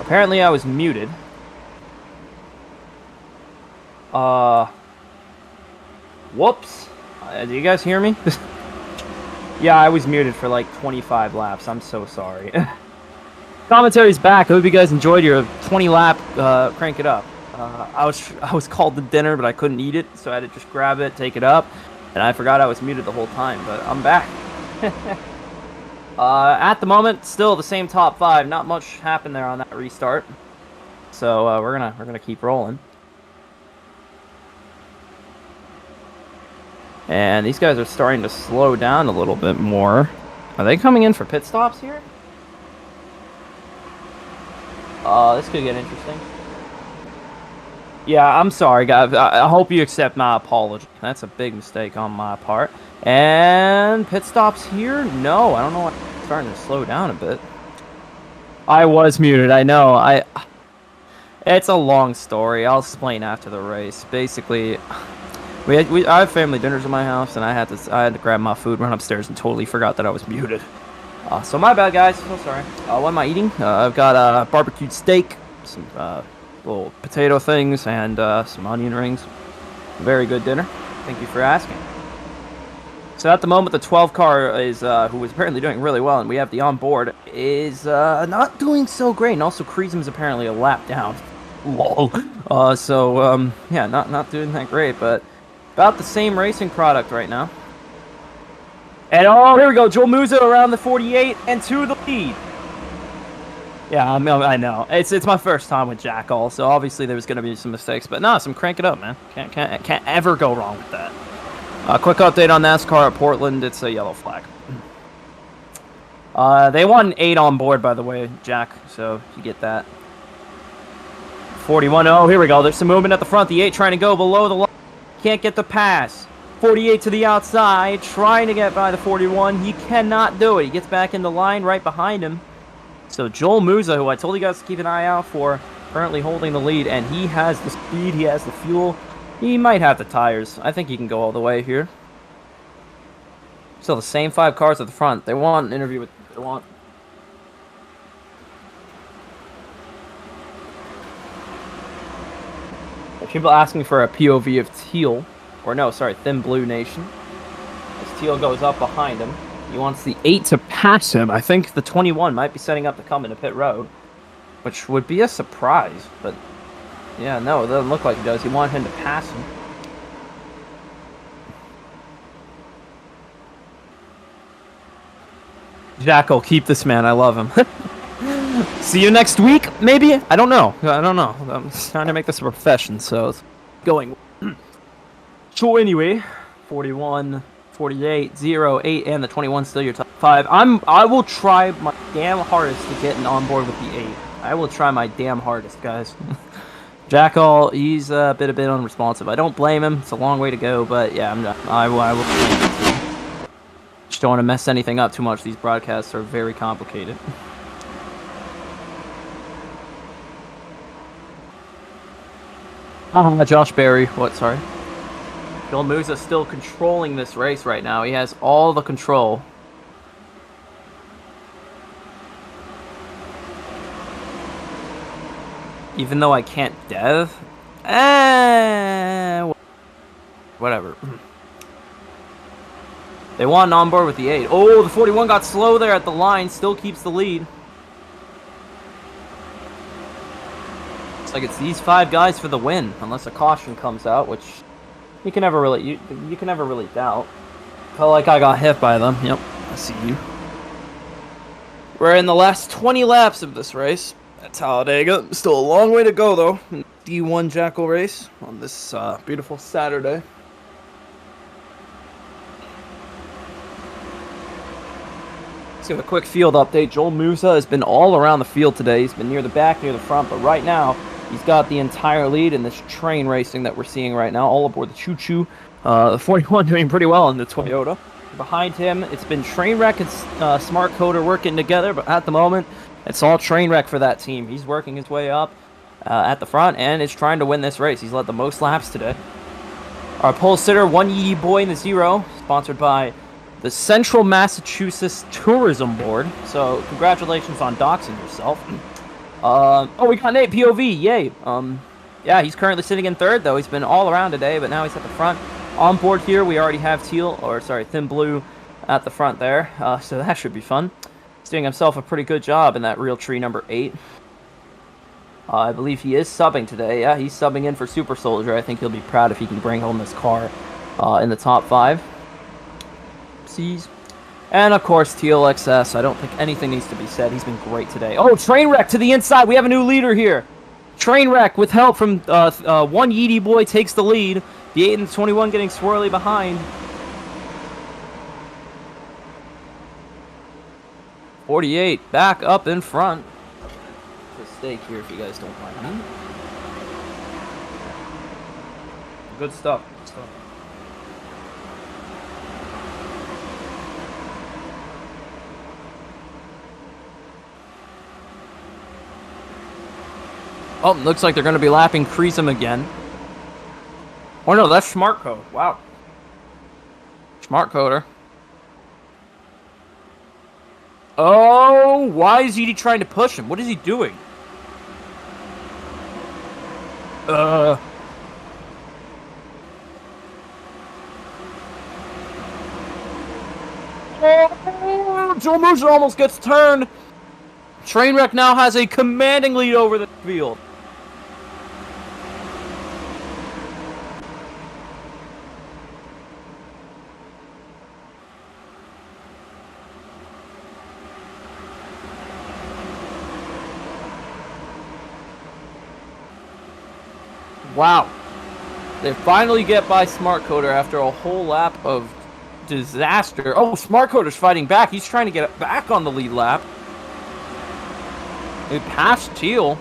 Apparently I was muted. Whoops. Do you guys hear me? Yeah, I was muted for like 25 laps. I'm so sorry. Commentary's back. I hope you guys enjoyed your 20 lap crank it up. I was called to dinner, but I couldn't eat it, so I had to just grab it, take it up, and I forgot I was muted the whole time, but I'm back. At the moment, still the same top 5. Not much happened there on that restart. So we're gonna keep rolling. And these guys are starting to slow down a little bit more. Are they coming in for pit stops here? This could get interesting. Yeah, I'm sorry, guys. I hope you accept my apology. That's a big mistake on my part. And pit stops here? No, I don't know. I'm starting to slow down a bit. I was muted. I know. It's a long story. I'll explain after the race. Basically, I have family dinners in my house, and I had to grab my food, run upstairs, and totally forgot that I was muted. So my bad, guys. So sorry. What am I eating? I've got barbecued steak, some little potato things, and some onion rings. Very good dinner. Thank you for asking. So at the moment, the 12 car is who was apparently doing really well, and we have the onboard is not doing so great, and also Kreisman's apparently a lap down. Lol. Yeah, not doing that great, but about the same racing product right now. And oh, here we go, Joel Musa around the 48 and to the lead. Yeah, I know. It's my first time with Jackal, so obviously there's going to be some mistakes, but no, some crank it up, man. Can't ever go wrong with that. Quick update on NASCAR at Portland. It's a yellow flag. They want an 8 on board, by the way, Jack, so you get that. 41, oh, here we go. There's some movement at the front. The 8 trying to go below the line. Can't get the pass. 48 to the outside, trying to get by the 41. He cannot do it. He gets back in the line right behind him. So Joel Musa, who I told you guys to keep an eye out for, currently holding the lead, and he has the speed, he has the fuel. He might have the tires. I think he can go all the way here. Still the same 5 cars at the front. They want an interview with... They want... People asking for a POV of Teal. Or no, sorry, Thin Blue Nation. As Teal goes up behind him. He wants the 8 to pass him. I think the 21 might be setting up to come into pit road. Which would be a surprise, but... Yeah, no, it doesn't look like he does. He wants him to pass him. Jackal, keep this man. I love him. See you next week, maybe? I don't know. I'm trying to make this a profession, so it's going. So anyway, 41, 48, 0, 8, and the 21 still your top 5. I will try my damn hardest to get on board with the 8. I will try my damn hardest, guys. Jackal, he's a bit unresponsive. I don't blame him. It's a long way to go, but yeah, I will. Just don't want to mess anything up too much. These broadcasts are very complicated. Josh Berry. What? Sorry. Joel Musa still controlling this race right now. He has all the control. Even though I can't dev. Whatever. They want an onboard with the 8. Oh, the 41 got slow there at the line. Still keeps the lead. Looks like it's these 5 guys for the win, unless a caution comes out, which you can never really you can never really doubt. Felt like I got hit by them. Yep, I see you. We're in the last 20 laps of this race at Talladega. Still a long way to go though. In the D1 Jackal race on this beautiful Saturday. Let's give a quick field update. Joel Musa has been all around the field today. He's been near the back, near the front, but right now he's got the entire lead in this train racing that we're seeing right now, all aboard the choo-choo. The 41 doing pretty well in the Toyota. Behind him, it's been Trainwreck and Smart Coder working together, but at the moment, it's all Trainwreck for that team. He's working his way up at the front and is trying to win this race. He's led the most laps today. Our pole sitter, One Yee Boy in the 0, sponsored by the Central Massachusetts Tourism Board. So congratulations on doxing yourself. Oh, we got Nate POV. Yay. Yeah, he's currently sitting in third, though. He's been all around today, but now he's at the front. On board here, we already have Thin Blue at the front there, so that should be fun. He's doing himself a pretty good job in that real tree number 8. I believe he is subbing today. Yeah, he's subbing in for Super Soldier. I think he'll be proud if he can bring home this car in the top 5. Oopsies. And, of course, TLXS. I don't think anything needs to be said. He's been great today. Oh, Trainwreck to the inside. We have a new leader here. Trainwreck with help from one Yeety boy takes the lead. The 8 and 21 getting swirly behind. 48 back up in front. Mistake here if you guys don't mind. Good stuff. Good stuff. Oh, looks like they're going to be lapping Creasum again. Oh no, that's Smart Code. Wow. Smart Coder. Oh, why is Yeety trying to push him? What is he doing? Oh, Joe Moose almost gets turned. Trainwreck now has a commanding lead over the field. Wow. They finally get by Smart Coder after a whole lap of disaster. Oh, Smart Coder's fighting back. He's trying to get back on the lead lap. They passed Teal.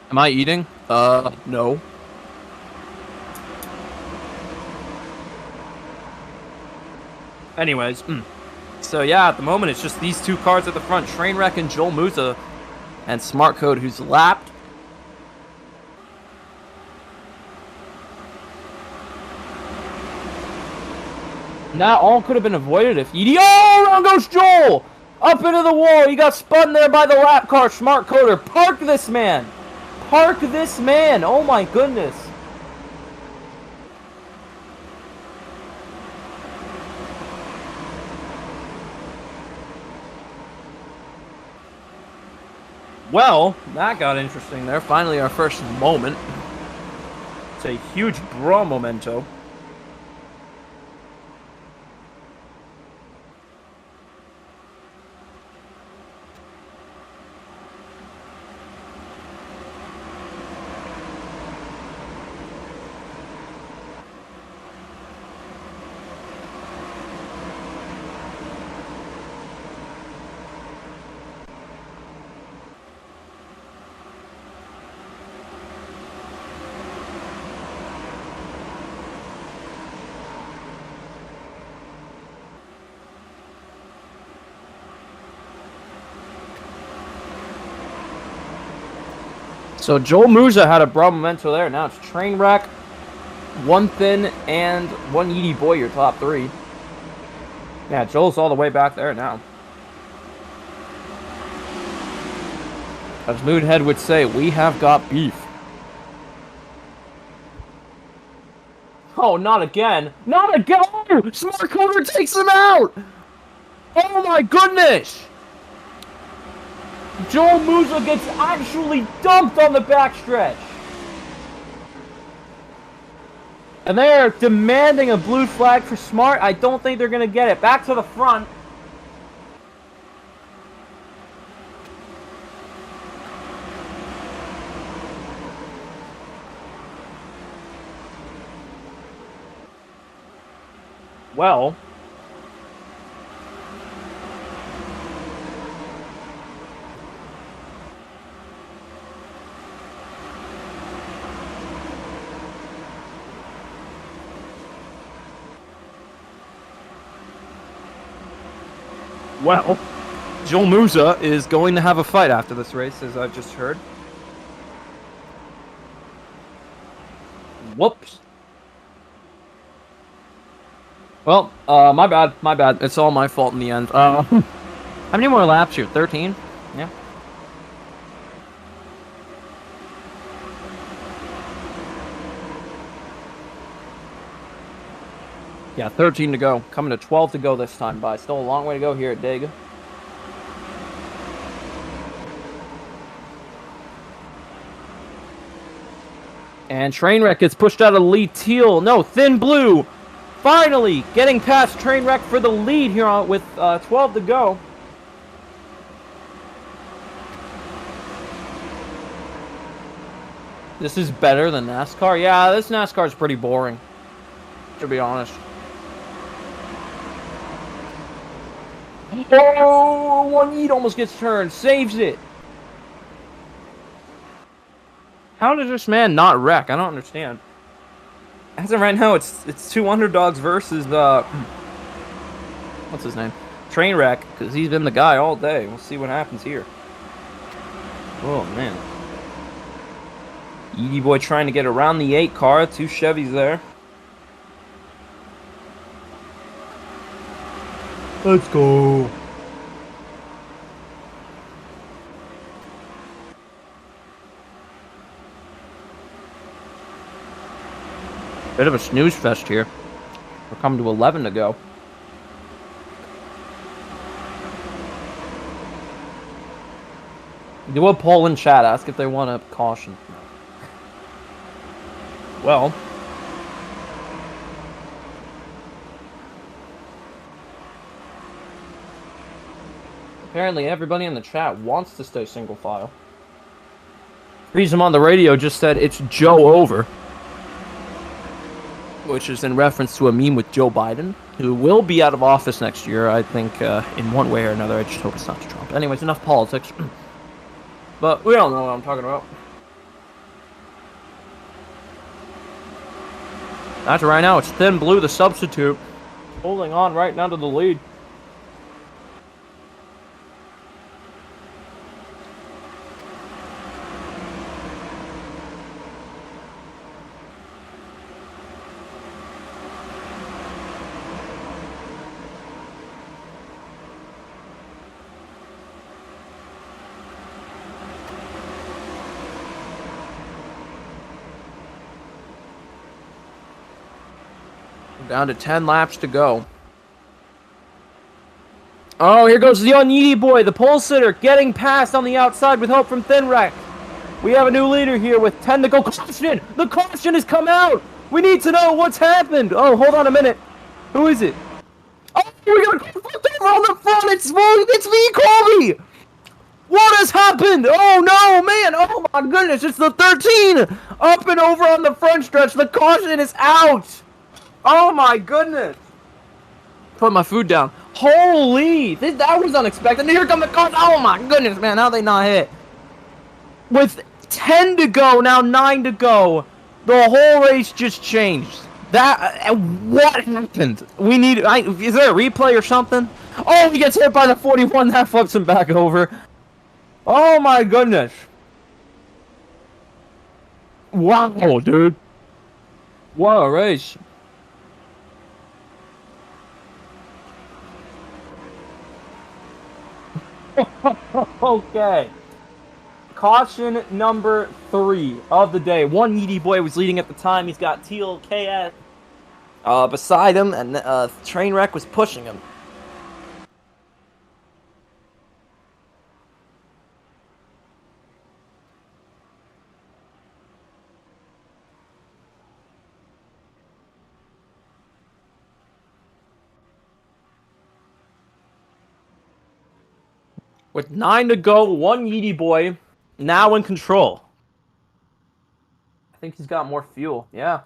Am I eating? No. Anyways, so yeah, at the moment it's just these two cars at the front, Trainwreck and Joel Musa, and Smart Code, who's lapped. That all could have been avoided if Yeety. Oh, around goes Joel! Up into the wall. He got spun there by the lap car. Smart Coder. Park this man. Park this man. Oh my goodness. Well, that got interesting there. Finally, our first moment. It's a huge bro memento. So Joel Musa had a bro memento there. Now it's Trainwreck, one Thin, and one Yeety Boy, your top 3. Yeah, Joel's all the way back there now. As Moonhead would say, we have got beef. Oh, not again. Not again! Oh, Smart Coder takes him out! Oh my goodness! Joel Musa gets actually dumped on the backstretch. And they're demanding a blue flag for Smart. I don't think they're going to get it. Back to the front. Well. Well, Joel Musa is going to have a fight after this race, as I've just heard. Whoops. Well, my bad. My bad. It's all my fault in the end. How many more laps here? 13? Yeah. Yeah, 13 to go. Coming to 12 to go this time, but still a long way to go here at Dega. And Trainwreck gets pushed out of the lead. Teal, no, Thin Blue, finally getting past Trainwreck for the lead here on, with 12 to go. This is better than NASCAR. Yeah, this NASCAR is pretty boring, to be honest. Oh, one Eat almost gets turned. Saves it. How did this man not wreck? I don't understand. As of right now, it's two underdogs versus what's his name? Trainwreck, because he's been the guy all day. We'll see what happens here. Oh man. Edie Boy trying to get around the 8 car. 2 Chevys there. Let's go. Bit of a snooze fest here. We're coming to 11 to go. Do a poll in chat. Ask if they want a caution. Well. Apparently everybody in the chat wants to stay single file. Reason on the radio just said it's Joe over. Which is in reference to a meme with Joe Biden, who will be out of office next year, I think, in one way or another. I just hope it's not Trump. Anyways, enough politics. But we all know what I'm talking about. That's right now. It's Thin Blue, the substitute, holding on right now to the lead. Down to 10 laps to go. Oh, here goes the Edie Boy, the pole sitter, getting past on the outside with help from Thinwreck. We have a new leader here with 10 to go. Caution! The caution has come out! We need to know what's happened! Oh, hold on a minute. Who is it? Oh, we got flipped over on the front! It's me, Colby! What has happened? Oh no, man! Oh my goodness, it's the 13! Up and over on the front stretch, the caution is out! Oh my goodness! Put my food down. Holy! That was unexpected. Here come the cars. Oh my goodness, man. How they not hit? With 10 to go, now 9 to go. The whole race just changed. What happened? We need... is there a replay or something? Oh, he gets hit by the 41. That flips him back over. Oh my goodness. Wow, dude. What a race. Okay. Caution number 3 of the day. One Edie Boy was leading at the time. He's got Teal KS beside him, and Trainwreck was pushing him. With 9 to go, one Edie Boy now in control. I think he's got more fuel. Yeah.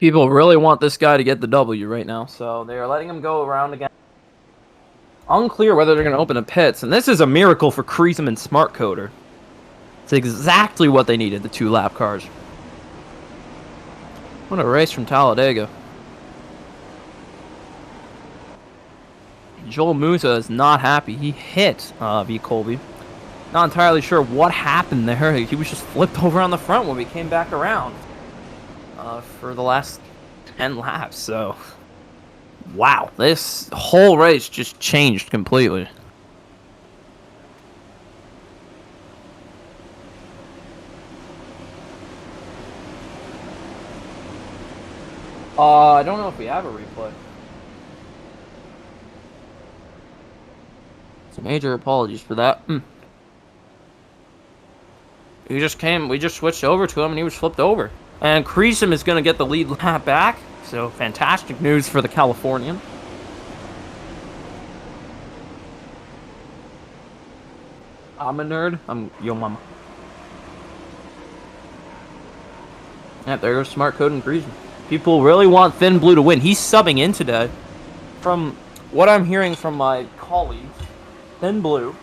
People really want this guy to get the W right now, so they are letting him go around again. Unclear whether they're going to open the pits, and this is a miracle for Creasem and Smart Coder. It's exactly what they needed, the 2 lap cars. What a race from Talladega. Joel Musa is not happy. He hit V. Colby. Not entirely sure what happened there. He was just flipped over on the front when we came back around. for the last 10 laps. So, wow, this whole race just changed completely. I don't know if we have a replay. So major apologies for that. He just came, we just switched over to him and he was flipped over. And Creasem is going to get the lead lap back. So fantastic news for the Californian. I'm a nerd. I'm yo mama. Yeah, there goes Smart Code and Creasem. People really want Thin Blue to win. He's subbing in today. From what I'm hearing from my colleagues, Thin Blue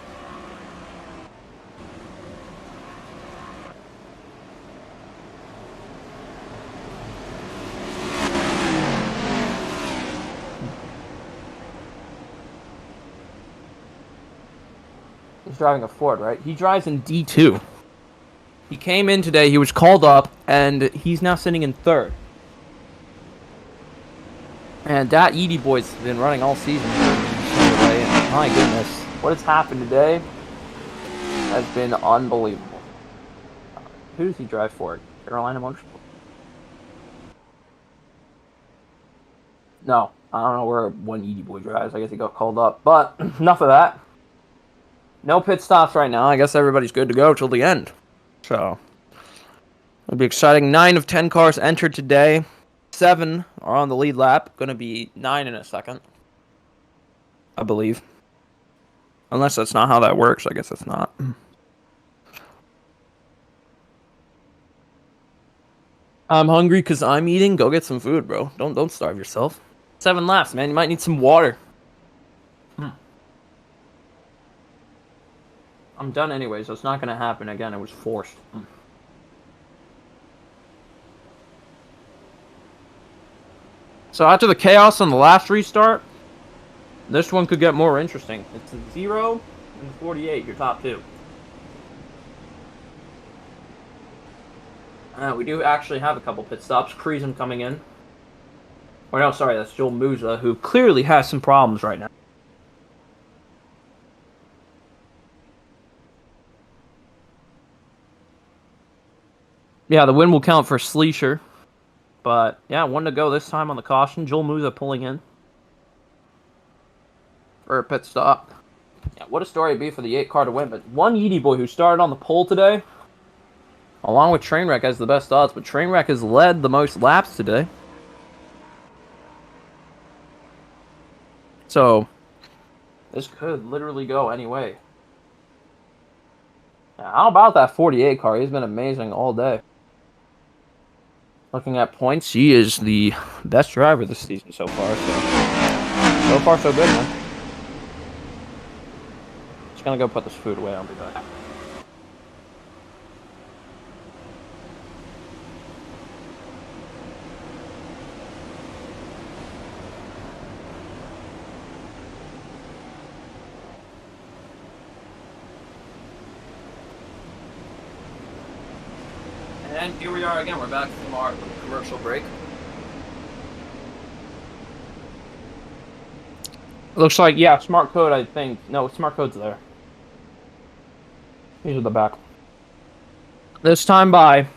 is driving a Ford, right? He drives in D2. He came in today, he was called up, and he's now sitting in third. And that Edie boy's been running all season. My goodness, what has happened today has been unbelievable. Who does he drive for? Carolina Motorsport? No, I don't know where one Edie boy drives. I guess he got called up. But enough of that. No pit stops right now. I guess everybody's good to go till the end. So it'll be exciting. 9 of 10 cars entered today. 7 are on the lead lap. Going to be 9 in a second, I believe. Unless that's not how that works. I guess it's not. I'm hungry because I'm eating. Go get some food, bro. Don't starve yourself. 7 laps, man. You might need some water. I'm done anyway, so it's not going to happen again. It was forced. So after the chaos on the last restart, this one could get more interesting. It's a 0 and 48, your top 2. We do actually have a couple pit stops. Creasem coming in. Or no, sorry, that's Joel Musa, who clearly has some problems right now. Yeah, the win will count for Sleesher. But, yeah, 1 to go this time on the caution. Joel Musa pulling in for a pit stop. Yeah, what a story it'd be for the 8 car to win. But one Edie boy who started on the pole today, along with Trainwreck, has the best odds. But Trainwreck has led the most laps today. So, this could literally go any way. Now, how about that 48 car? He's been amazing all day. Looking at points, he is the best driver this season so far. So far, so good, man. Just gonna go put this food away. I'll be back. And here we are again. We're back from our commercial break. Looks like, yeah, Smart Code, I think. No, Smart Code's there. These are the back. This time by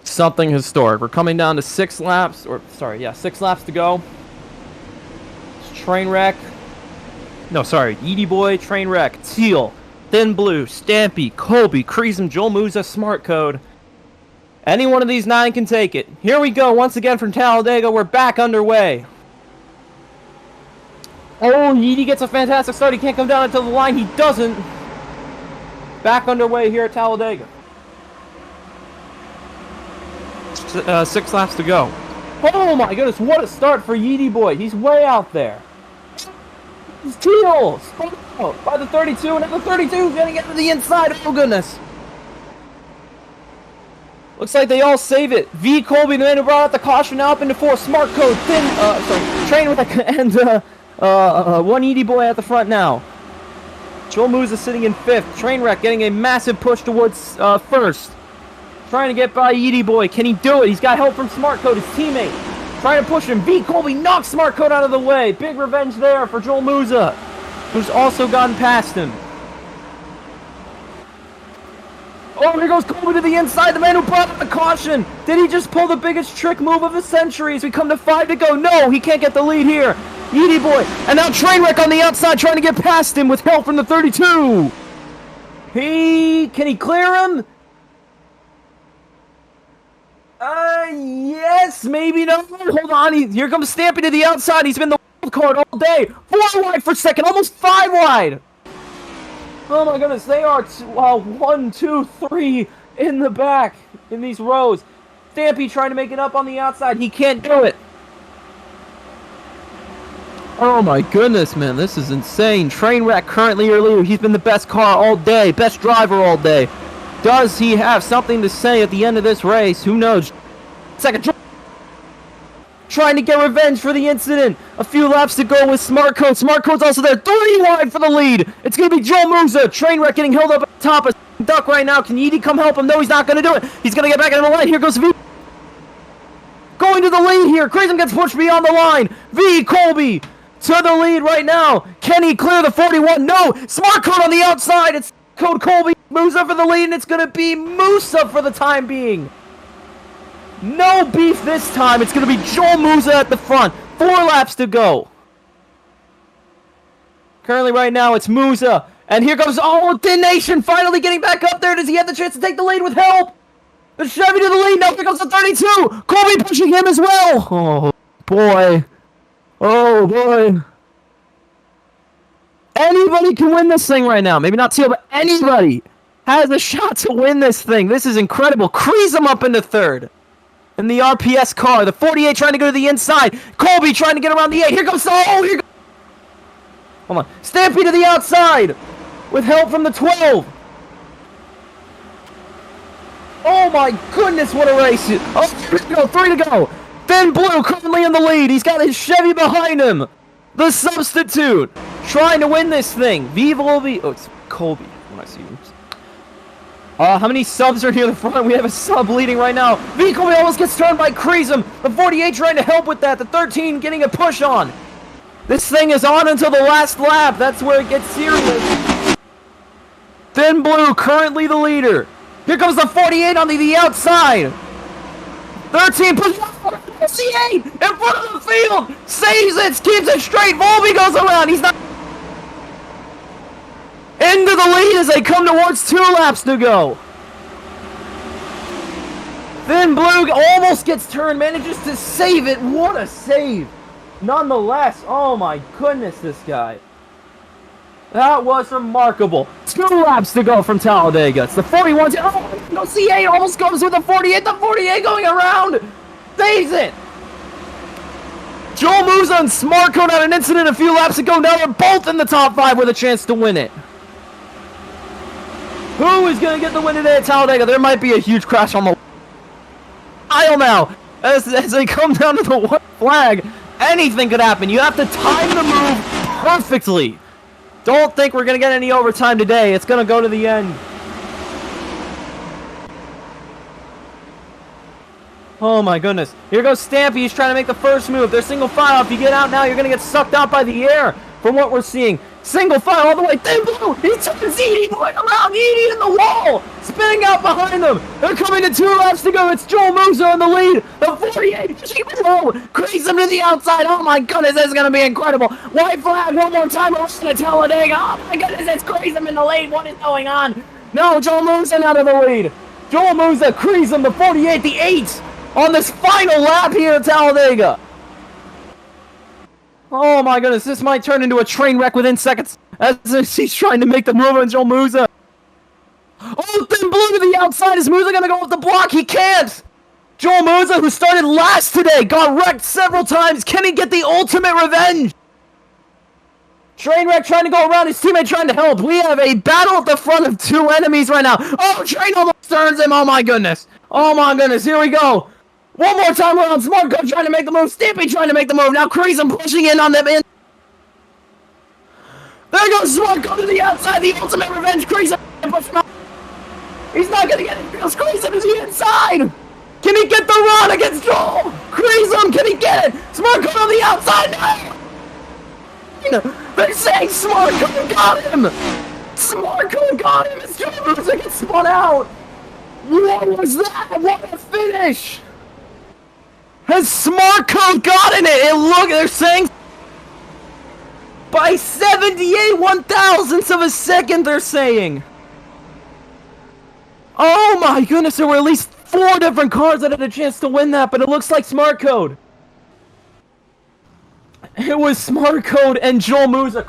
something historic. We're coming down to 6 laps. 6 laps to go. It's Trainwreck. No, sorry. Edie Boy, Trainwreck, Teal, Thin Blue, Stampy, Colby, Creasem, Joel Musa, Smart Code. Any one of these 9 can take it. Here we go once again from Talladega. We're back underway. Oh, Edie gets a fantastic start. He can't come down until the line. He doesn't. Back underway here at Talladega. 6 laps to go. Oh my goodness, what a start for Edie Boy. He's way out there. He's Teal. Spun out by the 32, and at the 32 is going to get to the inside. Oh goodness. Looks like they all save it. V. Colby, the man who brought out the caution, now up into 4. Smart Code, Trainwreck, and one Edie Boy at the front now. Joel Musa sitting in 5th. Trainwreck getting a massive push towards first. Trying to get by Edie Boy. Can he do it? He's got help from Smart Code, his teammate. Trying to push him. V. Colby knocks Smart Code out of the way. Big revenge there for Joel Musa, who's also gotten past him. Oh, here goes Colby to the inside. The man who brought up the caution. Did he just pull the biggest trick move of the century as we come to 5 to go? No, he can't get the lead here. Edie Boy. And now Trainwreck on the outside trying to get past him with help from the 32. Can he clear him? Yes, maybe not. Hold on, here comes Stampy to the outside. He's been the wild card all day. 4 wide for second, almost 5 wide. Oh my goodness, they are 1, 2, 3 in the back in these rows. Stampy trying to make it up on the outside. He can't do it. Oh my goodness, man, this is insane. Trainwreck currently your leader. He's been the best car all day, best driver all day. Does he have something to say at the end of this race? Who knows? Second, trying to get revenge for the incident. A few laps to go with Smart Code. Smart Code's also there. 3 wide for the lead. It's going to be Joel Musa. Trainwreck getting held up at the top of Duck right now. Can Edie come help him? No, he's not going to do it. He's going to get back into the line. Here goes V. Going to the lead here. Crazy gets pushed beyond the line. V. Colby to the lead right now. Can he clear the 41? No. Smart Code on the outside. It's Code Colby. Musa for the lead, and it's going to be Musa for the time being. No beef this time. It's going to be Joel Musa at the front. 4 laps to go. Currently right now, it's Musa. And here comes Thin Nation finally getting back up there. Does he have the chance to take the lead with help? The Chevy to the lead. Now here comes the 32. Colby pushing him as well. Oh, boy. Oh, boy. Anybody can win this thing right now. Maybe not Teal, but anybody has a shot to win this thing. This is incredible. Crease him up into 3rd. In the RPS car. The 48 trying to go to the inside. Colby trying to get around the 8. Here goes... Oh, here goes... Hold on. Stampy to the outside. With help from the 12. Oh my goodness, what a race. Oh, 3 to go. 3 to go. Thin Blue currently in the lead. He's got his Chevy behind him. The substitute. Trying to win this thing. Viva Colby. Oh, it's Colby. When I see him. How many subs are near the front? We have a sub leading right now. V. Colby almost gets turned by Creasum. The 48 trying to help with that. The 13 getting a push on. This thing is on until the last lap. That's where it gets serious. Thin Blue currently the leader. Here comes the 48 on the outside. 13 pushes C8 in front of the field. Saves it. Keeps it straight. Volby goes around. He's not... Into the lead as they come towards 2 laps to go. Thin Blue almost gets turned, manages to save it. What a save. Nonetheless, oh my goodness, this guy. That was remarkable. 2 laps to go from Talladega. It's the 41. Oh, no, C8 almost comes with the 48. The 48 going around. Saves it. Joel Musa and Smart Code had an incident a few laps ago. Now they're both in the top 5 with a chance to win it. Who is going to get the win today at Talladega? There might be a huge crash on the aisle now. As they come down to the white flag, anything could happen. You have to time the move perfectly. Don't think we're going to get any overtime today. It's going to go to the end. Oh my goodness. Here goes Stampy. He's trying to make the first move. They're single file. If you get out now, you're going to get sucked out by the air from what we're seeing. Single file all the way. Thin Blue. He turns Edie going around. Edie in the wall. Spinning out behind them. They're coming to 2 laps to go. It's Joel Musa in the lead. The 48. Keep low. Crease him to the outside. Oh my goodness. This is going to be incredible. White flag one more time. We're to Talladega. Oh my goodness. It's Crease him in the lead. What is going on? No, Joel Musa out of the lead. Joel Musa. Crease him. The 48. The 8 on this final lap here at Talladega. Oh my goodness, this might turn into a train wreck within seconds as he's trying to make the move on Joel Musa. Oh, Thin Blue to the outside. Is Musa going to go off the block? He can't. Joel Musa, who started last today, got wrecked several times. Can he get the ultimate revenge? Trainwreck trying to go around, his teammate trying to help. We have a battle at the front of 2 enemies right now. Oh, Train almost turns him. Oh my goodness. Oh my goodness, here we go. One more time around. Smart Code trying to make the move. Stampy trying to make the move. Now Creasum pushing in on them. There goes Smart Code to the outside. The ultimate revenge. Creasum pushing out. He's not gonna get it. Feels crazy to the inside. Can he get the run against Joel? Crazy, can he get it? Smart Code on the outside. No. They're saying Smart Code got him. Smart Code got him. It's Joel Musa gets spun out. What was that? What a finish! Has Smart Code gotten it? And look, they're saying by 78 one-thousandths of a second, they're saying. Oh my goodness, there were at least 4 different cars that had a chance to win that, but it looks like Smart Code. It was Smart Code and Joel Musa.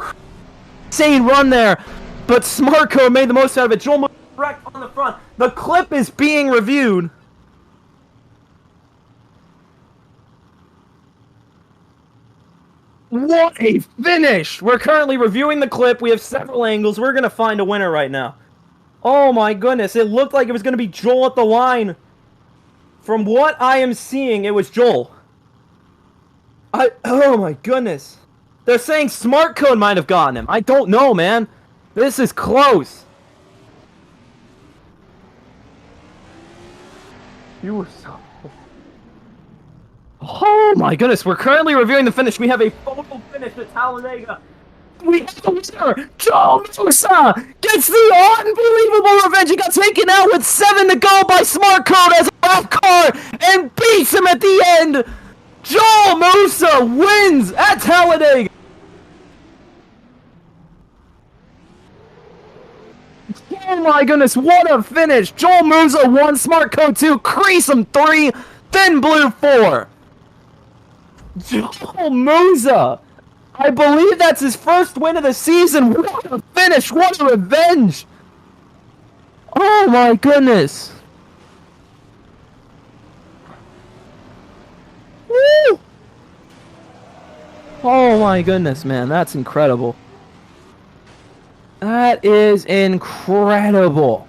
Insane run there, but Smart Code made the most out of it. Joel Musa wrecked on the front. The clip is being reviewed. What a finish! We're currently reviewing the clip. We have several angles. We're gonna find a winner right now. Oh my goodness, it looked like it was gonna be Joel at the line. From what I am seeing, it was Joel. Oh my goodness. They're saying Smart Code might have gotten him. I don't know, man. This is close. You were so... Oh my goodness, we're currently reviewing the finish. We have a photo finish at Talladega. We have the winner, Joel Musa gets the unbelievable revenge. He got taken out with 7 to go by Smart Code as a lap car and beats him at the end. Joel Musa wins at Talladega. Oh my goodness, what a finish. Joel Musa 1, Smart Code 2, Creasem 3, Thin Blue 4. Joel Musa, I believe that's his first win of the season. What a finish, what a revenge. Oh my goodness. Woo! Oh my goodness, man, that's incredible. That is incredible.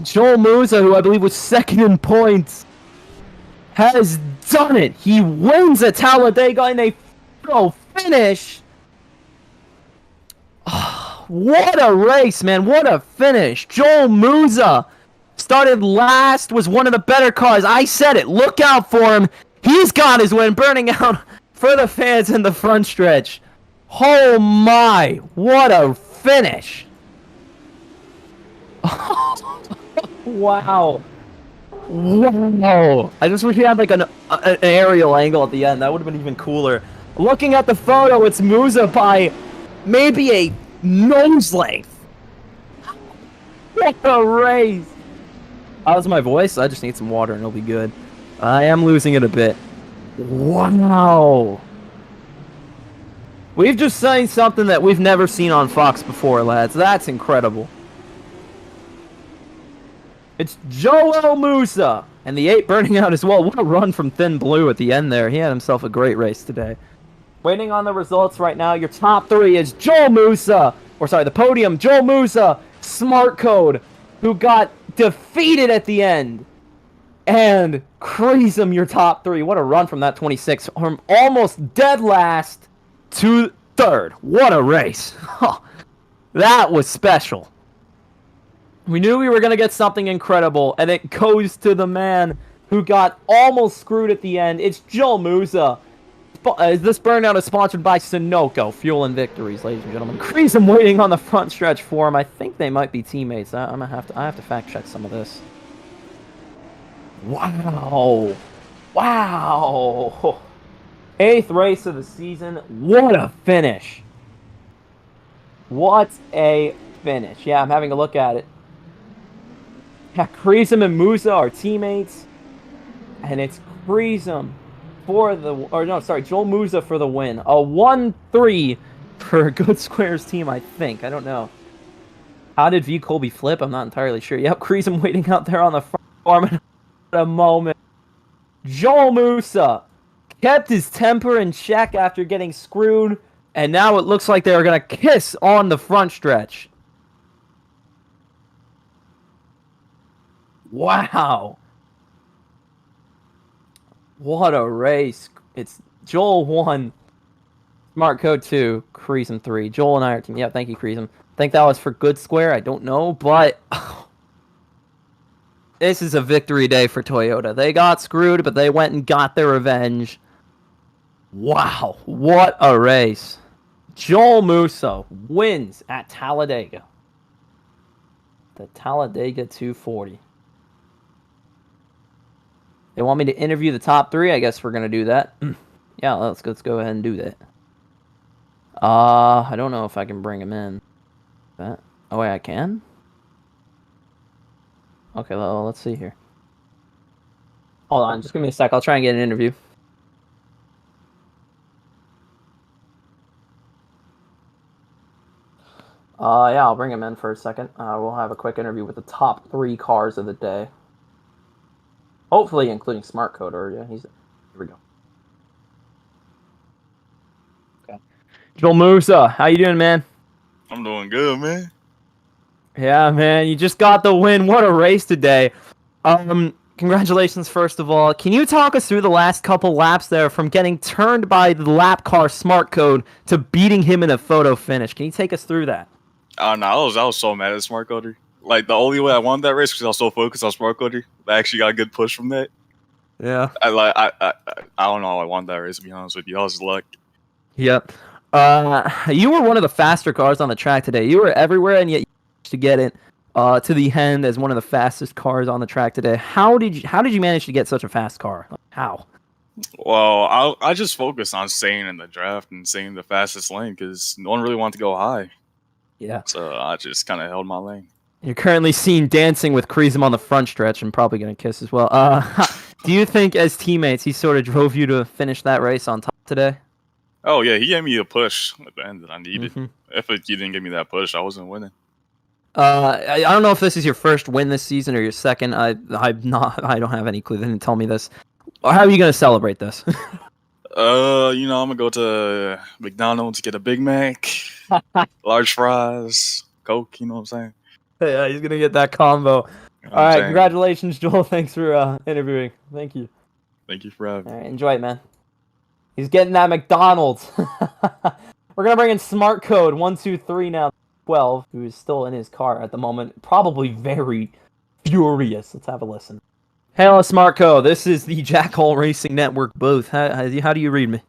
Joel Musa, who I believe was second in points, has done it. He wins at Talladega in a photo finish. Oh, what a race, man. What a finish. Joel Musa started last, was one of the better cars. I said it. Look out for him. He's got his win, burning out for the fans in the front stretch. Oh my, what a finish. Wow. Whoa. I just wish we had like an aerial angle at the end. That would have been even cooler. Looking at the photo, it's Musa by maybe a nose length. What a race. How's my voice? I just need some water and it'll be good. I am losing it a bit. Wow. We've just seen something that we've never seen on Fox before, lads. That's incredible. It's Joel Musa. And the 8 burning out as well. What a run from Thin Blue at the end there. He had himself a great race today. Waiting on the results right now. Your top 3 is Joel Musa. Or sorry, the podium. Joel Musa, Smart Code, who got defeated at the end. And Creasem, your top 3. What a run from that 26. From almost dead last to 3rd. What a race. That was special. We knew we were going to get something incredible, and it goes to the man who got almost screwed at the end. It's Joel Musa. This burnout is sponsored by Sunoco. Fuel and victories, ladies and gentlemen. Creasem waiting on the front stretch for him. I think they might be teammates. I have to fact check some of this. Wow. Wow. 8th race of the season. What a finish. What a finish. Yeah, I'm having a look at it. Yeah, Creasem and Musa are teammates. And it's Creasem for the... Or no, sorry, Joel Musa for the win. A 1-3 for Good Squares team, I think. I don't know. How did V. Colby flip? I'm not entirely sure. Yep, Creasem waiting out there on the front farm at a moment. Joel Musa kept his temper in check after getting screwed. And now it looks like they are going to kiss on the front stretch. Wow. What a race. It's Joel 1, Smart Code 2, Creasem 3. Joel and I are team. Yeah, thank you, Creasem. think that was for good square. I don't know, but this is a victory day for Toyota. They got screwed, but they went and got their revenge. Wow, what a race. Joel Musso wins at Talladega. The Talladega 240. They want me to interview the top 3. I guess we're going to do that. Yeah, let's go ahead and do that. I don't know if I can bring him in. Oh, wait, I can? Okay, well, let's see here. Hold on, just give me a sec. I'll try and get an interview. Yeah, I'll bring him in for a second. We'll have a quick interview with the top 3 cars of the day. Hopefully, including Smart Coder. Yeah, here we go. Okay. Joel Musa, how you doing, man? I'm doing good, man. Yeah, man, you just got the win. What a race today. Congratulations, first of all. Can you talk us through the last couple laps there from getting turned by the lap car Smart Code to beating him in a photo finish? Can you take us through that? No, I was so mad at Smart Coder. Like, the only way I won that race was because I was so focused on Smart Coder. I actually got a good push from that. Yeah. I don't know how I won that race, to be honest with you. I was luck. Yep. You were one of the faster cars on the track today. You were everywhere, and yet you managed to get it to the end as one of the fastest cars on the track today. How did you manage to get such a fast car? How? Well, I just focused on staying in the draft and staying in the fastest lane because no one really wanted to go high. Yeah. So I just kind of held my lane. You're currently seen dancing with Kreisem on the front stretch and probably going to kiss as well. Do you think as teammates he sort of drove you to finish that race on top today? Oh, yeah, he gave me a push at the end that I needed. If he didn't give me that push, I wasn't winning. I don't know if this is your first win this season or your second. I don't have any clue. They didn't tell me this. How are you going to celebrate this? I'm gonna go to McDonald's, get a Big Mac, large fries, Coke. You know what I'm saying? Yeah, he's gonna get that combo. You know All right, congratulations, Joel. Thanks for interviewing. Thank you. Thank you for having me. All right, enjoy it, man. He's getting that McDonald's. We're gonna bring in Smart Code 123 now, 12, who is still in his car at the moment, probably very furious. Let's have a listen. Hello, Smart Code. This is the Jackal Racing Network booth. How do you read me?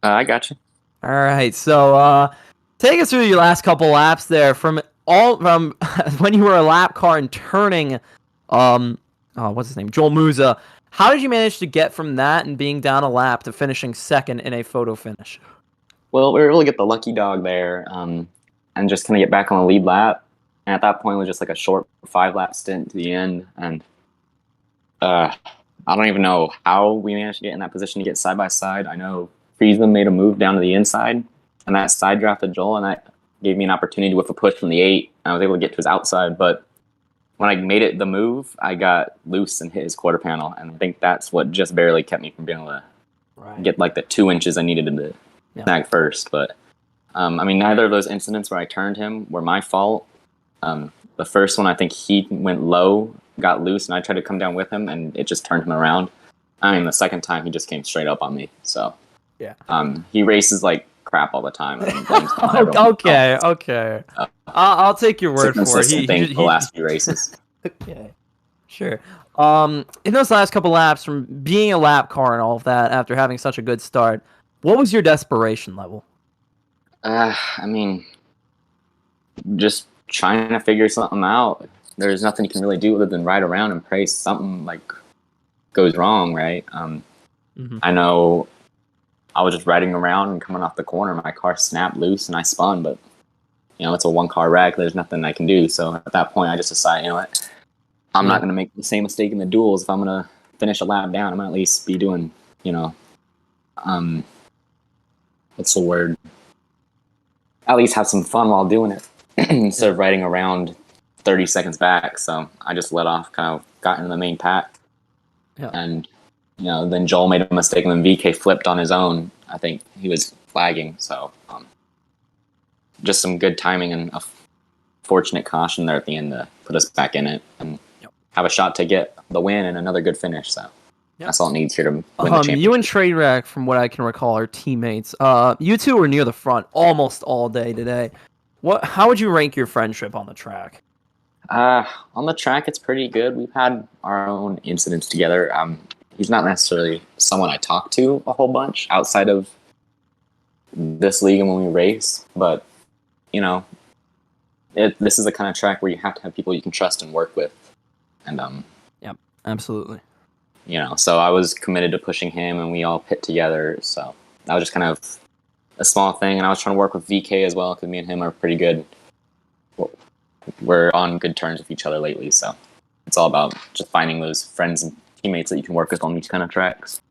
I got you. All right, so take us through your last couple laps there from when you were a lap car and turning what's his name? Joel Musa. How did you manage to get from that and being down a lap to finishing second in a photo finish? Well, we were able to get the lucky dog there, and just kind of get back on the lead lap. And at that point, it was just like a short 5-lap stint to the end, and I don't even know how we managed to get in that position to get side by side. I know Friesen made a move down to the inside, and that side drafted Joel, and that gave me an opportunity with a push from the 8. I was able to get to his outside, but when I made it the move, I got loose and hit his quarter panel, and I think that's what just barely kept me from being able to get like the 2 inches I needed to snag first. But neither of those incidents where I turned him were my fault. The first one, I think he went low, got loose, and I tried to come down with him, and it just turned him around. The second time, he just came straight up on me. So yeah, he races like crap all the time. Okay. I'll take your word for it. The last few races. Okay, sure. In those last couple laps, from being a lap car and all of that, after having such a good start, what was your desperation level? Just trying to figure something out. There's nothing you can really do other than ride around and pray something like goes wrong, right? I know I was just riding around and coming off the corner, my car snapped loose and I spun, but it's a 1-car wreck. There's nothing I can do. So at that point, I just decided, you know what? I'm not going to make the same mistake in the duels. If I'm going to finish a lap down, I'm going to at least be doing, what's the word? At least have some fun while doing it instead of riding around 30 seconds back. So I just let off, kind of got into the main pack. Yeah. And, then Joel made a mistake and then VK flipped on his own. I think he was flagging. So just some good timing and a fortunate caution there at the end to put us back in it and have a shot to get the win and another good finish. So that's all it needs here to win the championship. You and Trainwreck, from what I can recall, are teammates. You two were near the front almost all day today. How would you rank your friendship on the track? On the track, it's pretty good. We've had our own incidents together. He's not necessarily someone I talk to a whole bunch outside of this league and when we race, but you know, this is the kind of track where you have to have people you can trust and work with, and Yep, absolutely. So I was committed to pushing him, and we all pit together. So that was just kind of a small thing, and I was trying to work with VK as well because me and him are pretty good. We're on good terms with each other lately, so it's all about just finding those friends and teammates that you can work with on these kind of tracks.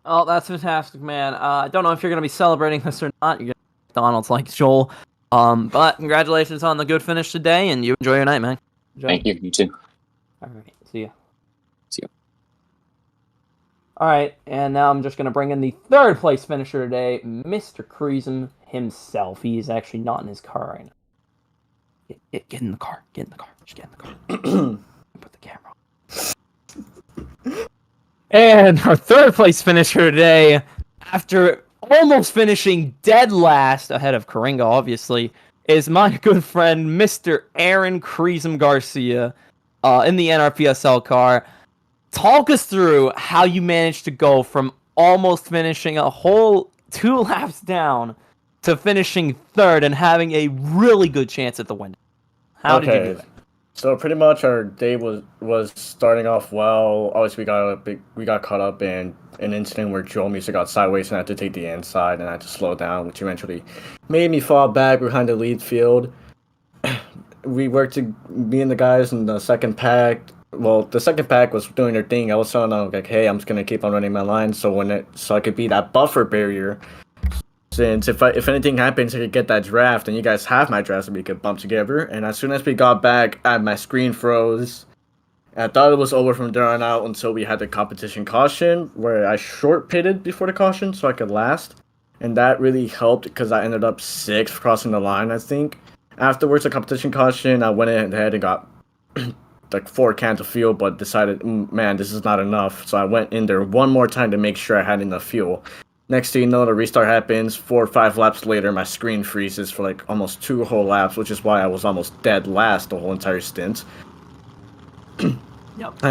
Oh, that's fantastic, man. I don't know if you're going to be celebrating this or not. You're going to McDonald's like Joel. But congratulations on the good finish today, and you enjoy your night, man. Enjoy. Thank you. You too. All right. See ya. See ya. All right, and now I'm just going to bring in the third place finisher today, Mr. Kreisem himself. He is actually not in his car right now. Get in the car. Get in the car. Just get in the car. Put the camera on. And our third place finisher today, after almost finishing dead last, ahead of Karinga, obviously, is my good friend, Mr. Aaron Kreisem Garcia, in the NRPSL car. Talk us through how you managed to go from almost finishing a whole 2 laps down to finishing third and having a really good chance at the win. How did you do it? So pretty much our day was starting off well. Obviously, we got caught up in an incident where Joel Musa got sideways and I had to take the inside and I had to slow down, which eventually made me fall back behind the lead field. Me and the guys in the second pack. Well, the second pack was doing their thing. I was telling them like, "Hey, I'm just gonna keep on running my line so I could be that buffer barrier." Since if anything happens, I could get that draft, and you guys have my draft, so we could bump together. And as soon as we got back, my screen froze. I thought it was over from there on out until we had the competition caution, where I short pitted before the caution so I could last, and that really helped because I ended up 6th crossing the line. I think afterwards the competition caution, I went ahead and got like 4 cans of fuel, but decided, man, this is not enough. So I went in there one more time to make sure I had enough fuel. Next thing you know, the restart happens. 4 or 5 laps later, my screen freezes for like almost 2 whole laps, which is why I was almost dead last the whole entire stint. Yep.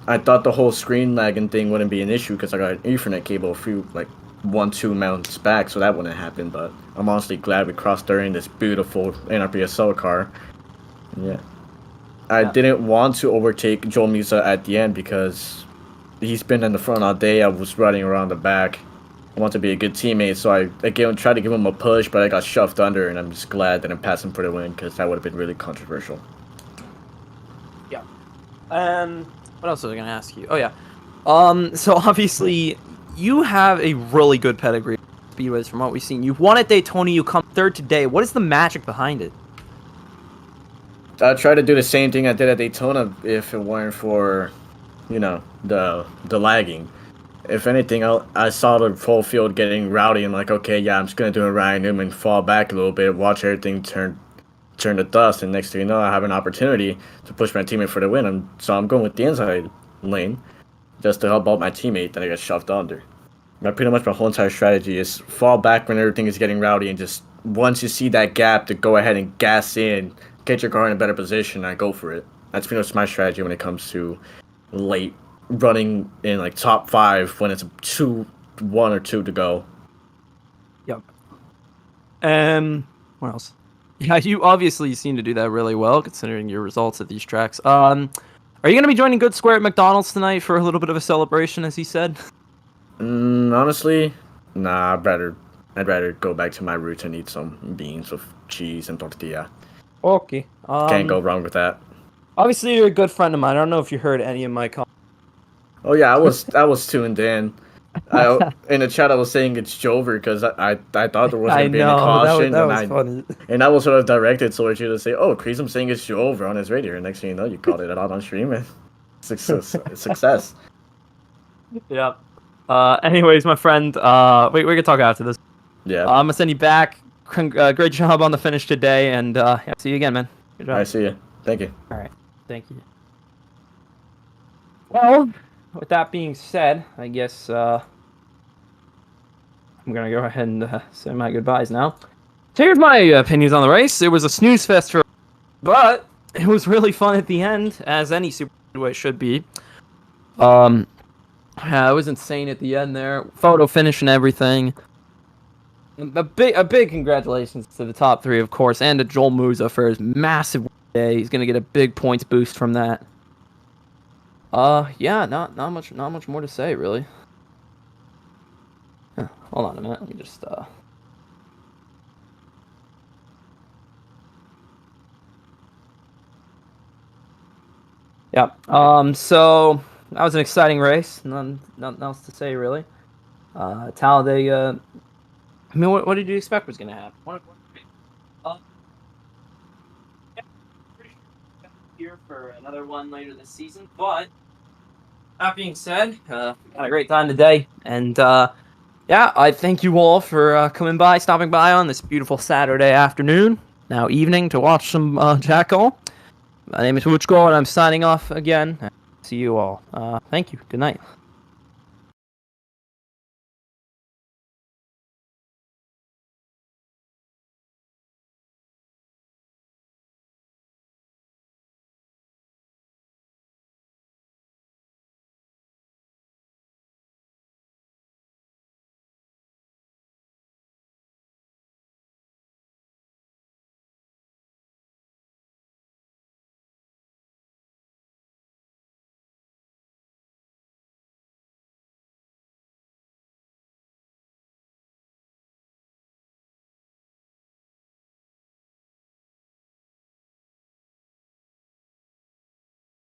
I thought the whole screen lagging thing wouldn't be an issue because I got an Ethernet cable a few, like 1-2 mounts back, so that wouldn't happen. But I'm honestly glad we crossed during this beautiful NRPSL car. Yeah. I didn't want to overtake Joel Musa at the end because he's been in the front all day. I was running around the back. I want to be a good teammate, so I tried to give him a push, but I got shoved under, and I'm just glad that I didn't pass him for the win because that would have been really controversial. Yeah. What else was I going to ask you? Oh, yeah. So obviously, you have a really good pedigree speedways from what we've seen. You've won at Daytona, you come third today. What is the magic behind it? I tried to do the same thing I did at Daytona if it weren't for, the lagging. If anything, I saw the whole field getting rowdy and like, okay, yeah, I'm just going to do a Ryan Newman, fall back a little bit, watch everything turn to dust, and next thing you know, I have an opportunity to push my teammate for the win. So I'm going with the inside lane just to help out my teammate that I got shoved under. Pretty much my whole entire strategy is fall back when everything is getting rowdy and just once you see that gap to go ahead and gas in, get your car in a better position, and I go for it. That's pretty much my strategy when it comes to late running in like top 5 when it's 1 or 2 to go. Yep. What else? Yeah, you obviously seem to do that really well considering your results at these tracks. Are you going to be joining Good Square at McDonald's tonight for a little bit of a celebration, as he said? Honestly, nah. I'd rather go back to my roots and eat some beans with cheese and tortilla. Okay. Can't go wrong with that. Obviously, you're a good friend of mine. I don't know if you heard any of my comments. Oh yeah, I was tuned in. In the chat, I was saying it's Jover because I thought there wasn't going to be any caution. That was funny. And I was sort of directed towards you to say, oh, Kreisem saying it's Jover on his radio. And next thing you know, you called it out on stream. And success. Yep. Anyways, my friend, we can talk after this. Yeah. I'm going to send you back. Great job on the finish today. And see you again, man. Good job. I see you. Thank you. All right. Thank you. Well, with that being said, I guess I'm going to go ahead and say my goodbyes now. So here's my opinions on the race. It was a snooze fest for, but it was really fun at the end, as any super speedway should be. Yeah, it was insane at the end there. Photo finish and everything. A big congratulations to the top three, of course, and to Joel Musa for his massive day. He's gonna get a big points boost from that. Yeah, not much more to say, really. Huh, hold on a minute. Let me just Yeah. So that was an exciting race. Nothing else to say, really. Talladega. I mean, what did you expect was gonna happen? Yeah, pretty sure we'll be here for another one later this season. But that being said, had a great time today, and yeah, I thank you all for stopping by on this beautiful Saturday afternoon, now evening, to watch some Jackal. My name is Wuchko, and I'm signing off again. See you all. Thank you. Good night.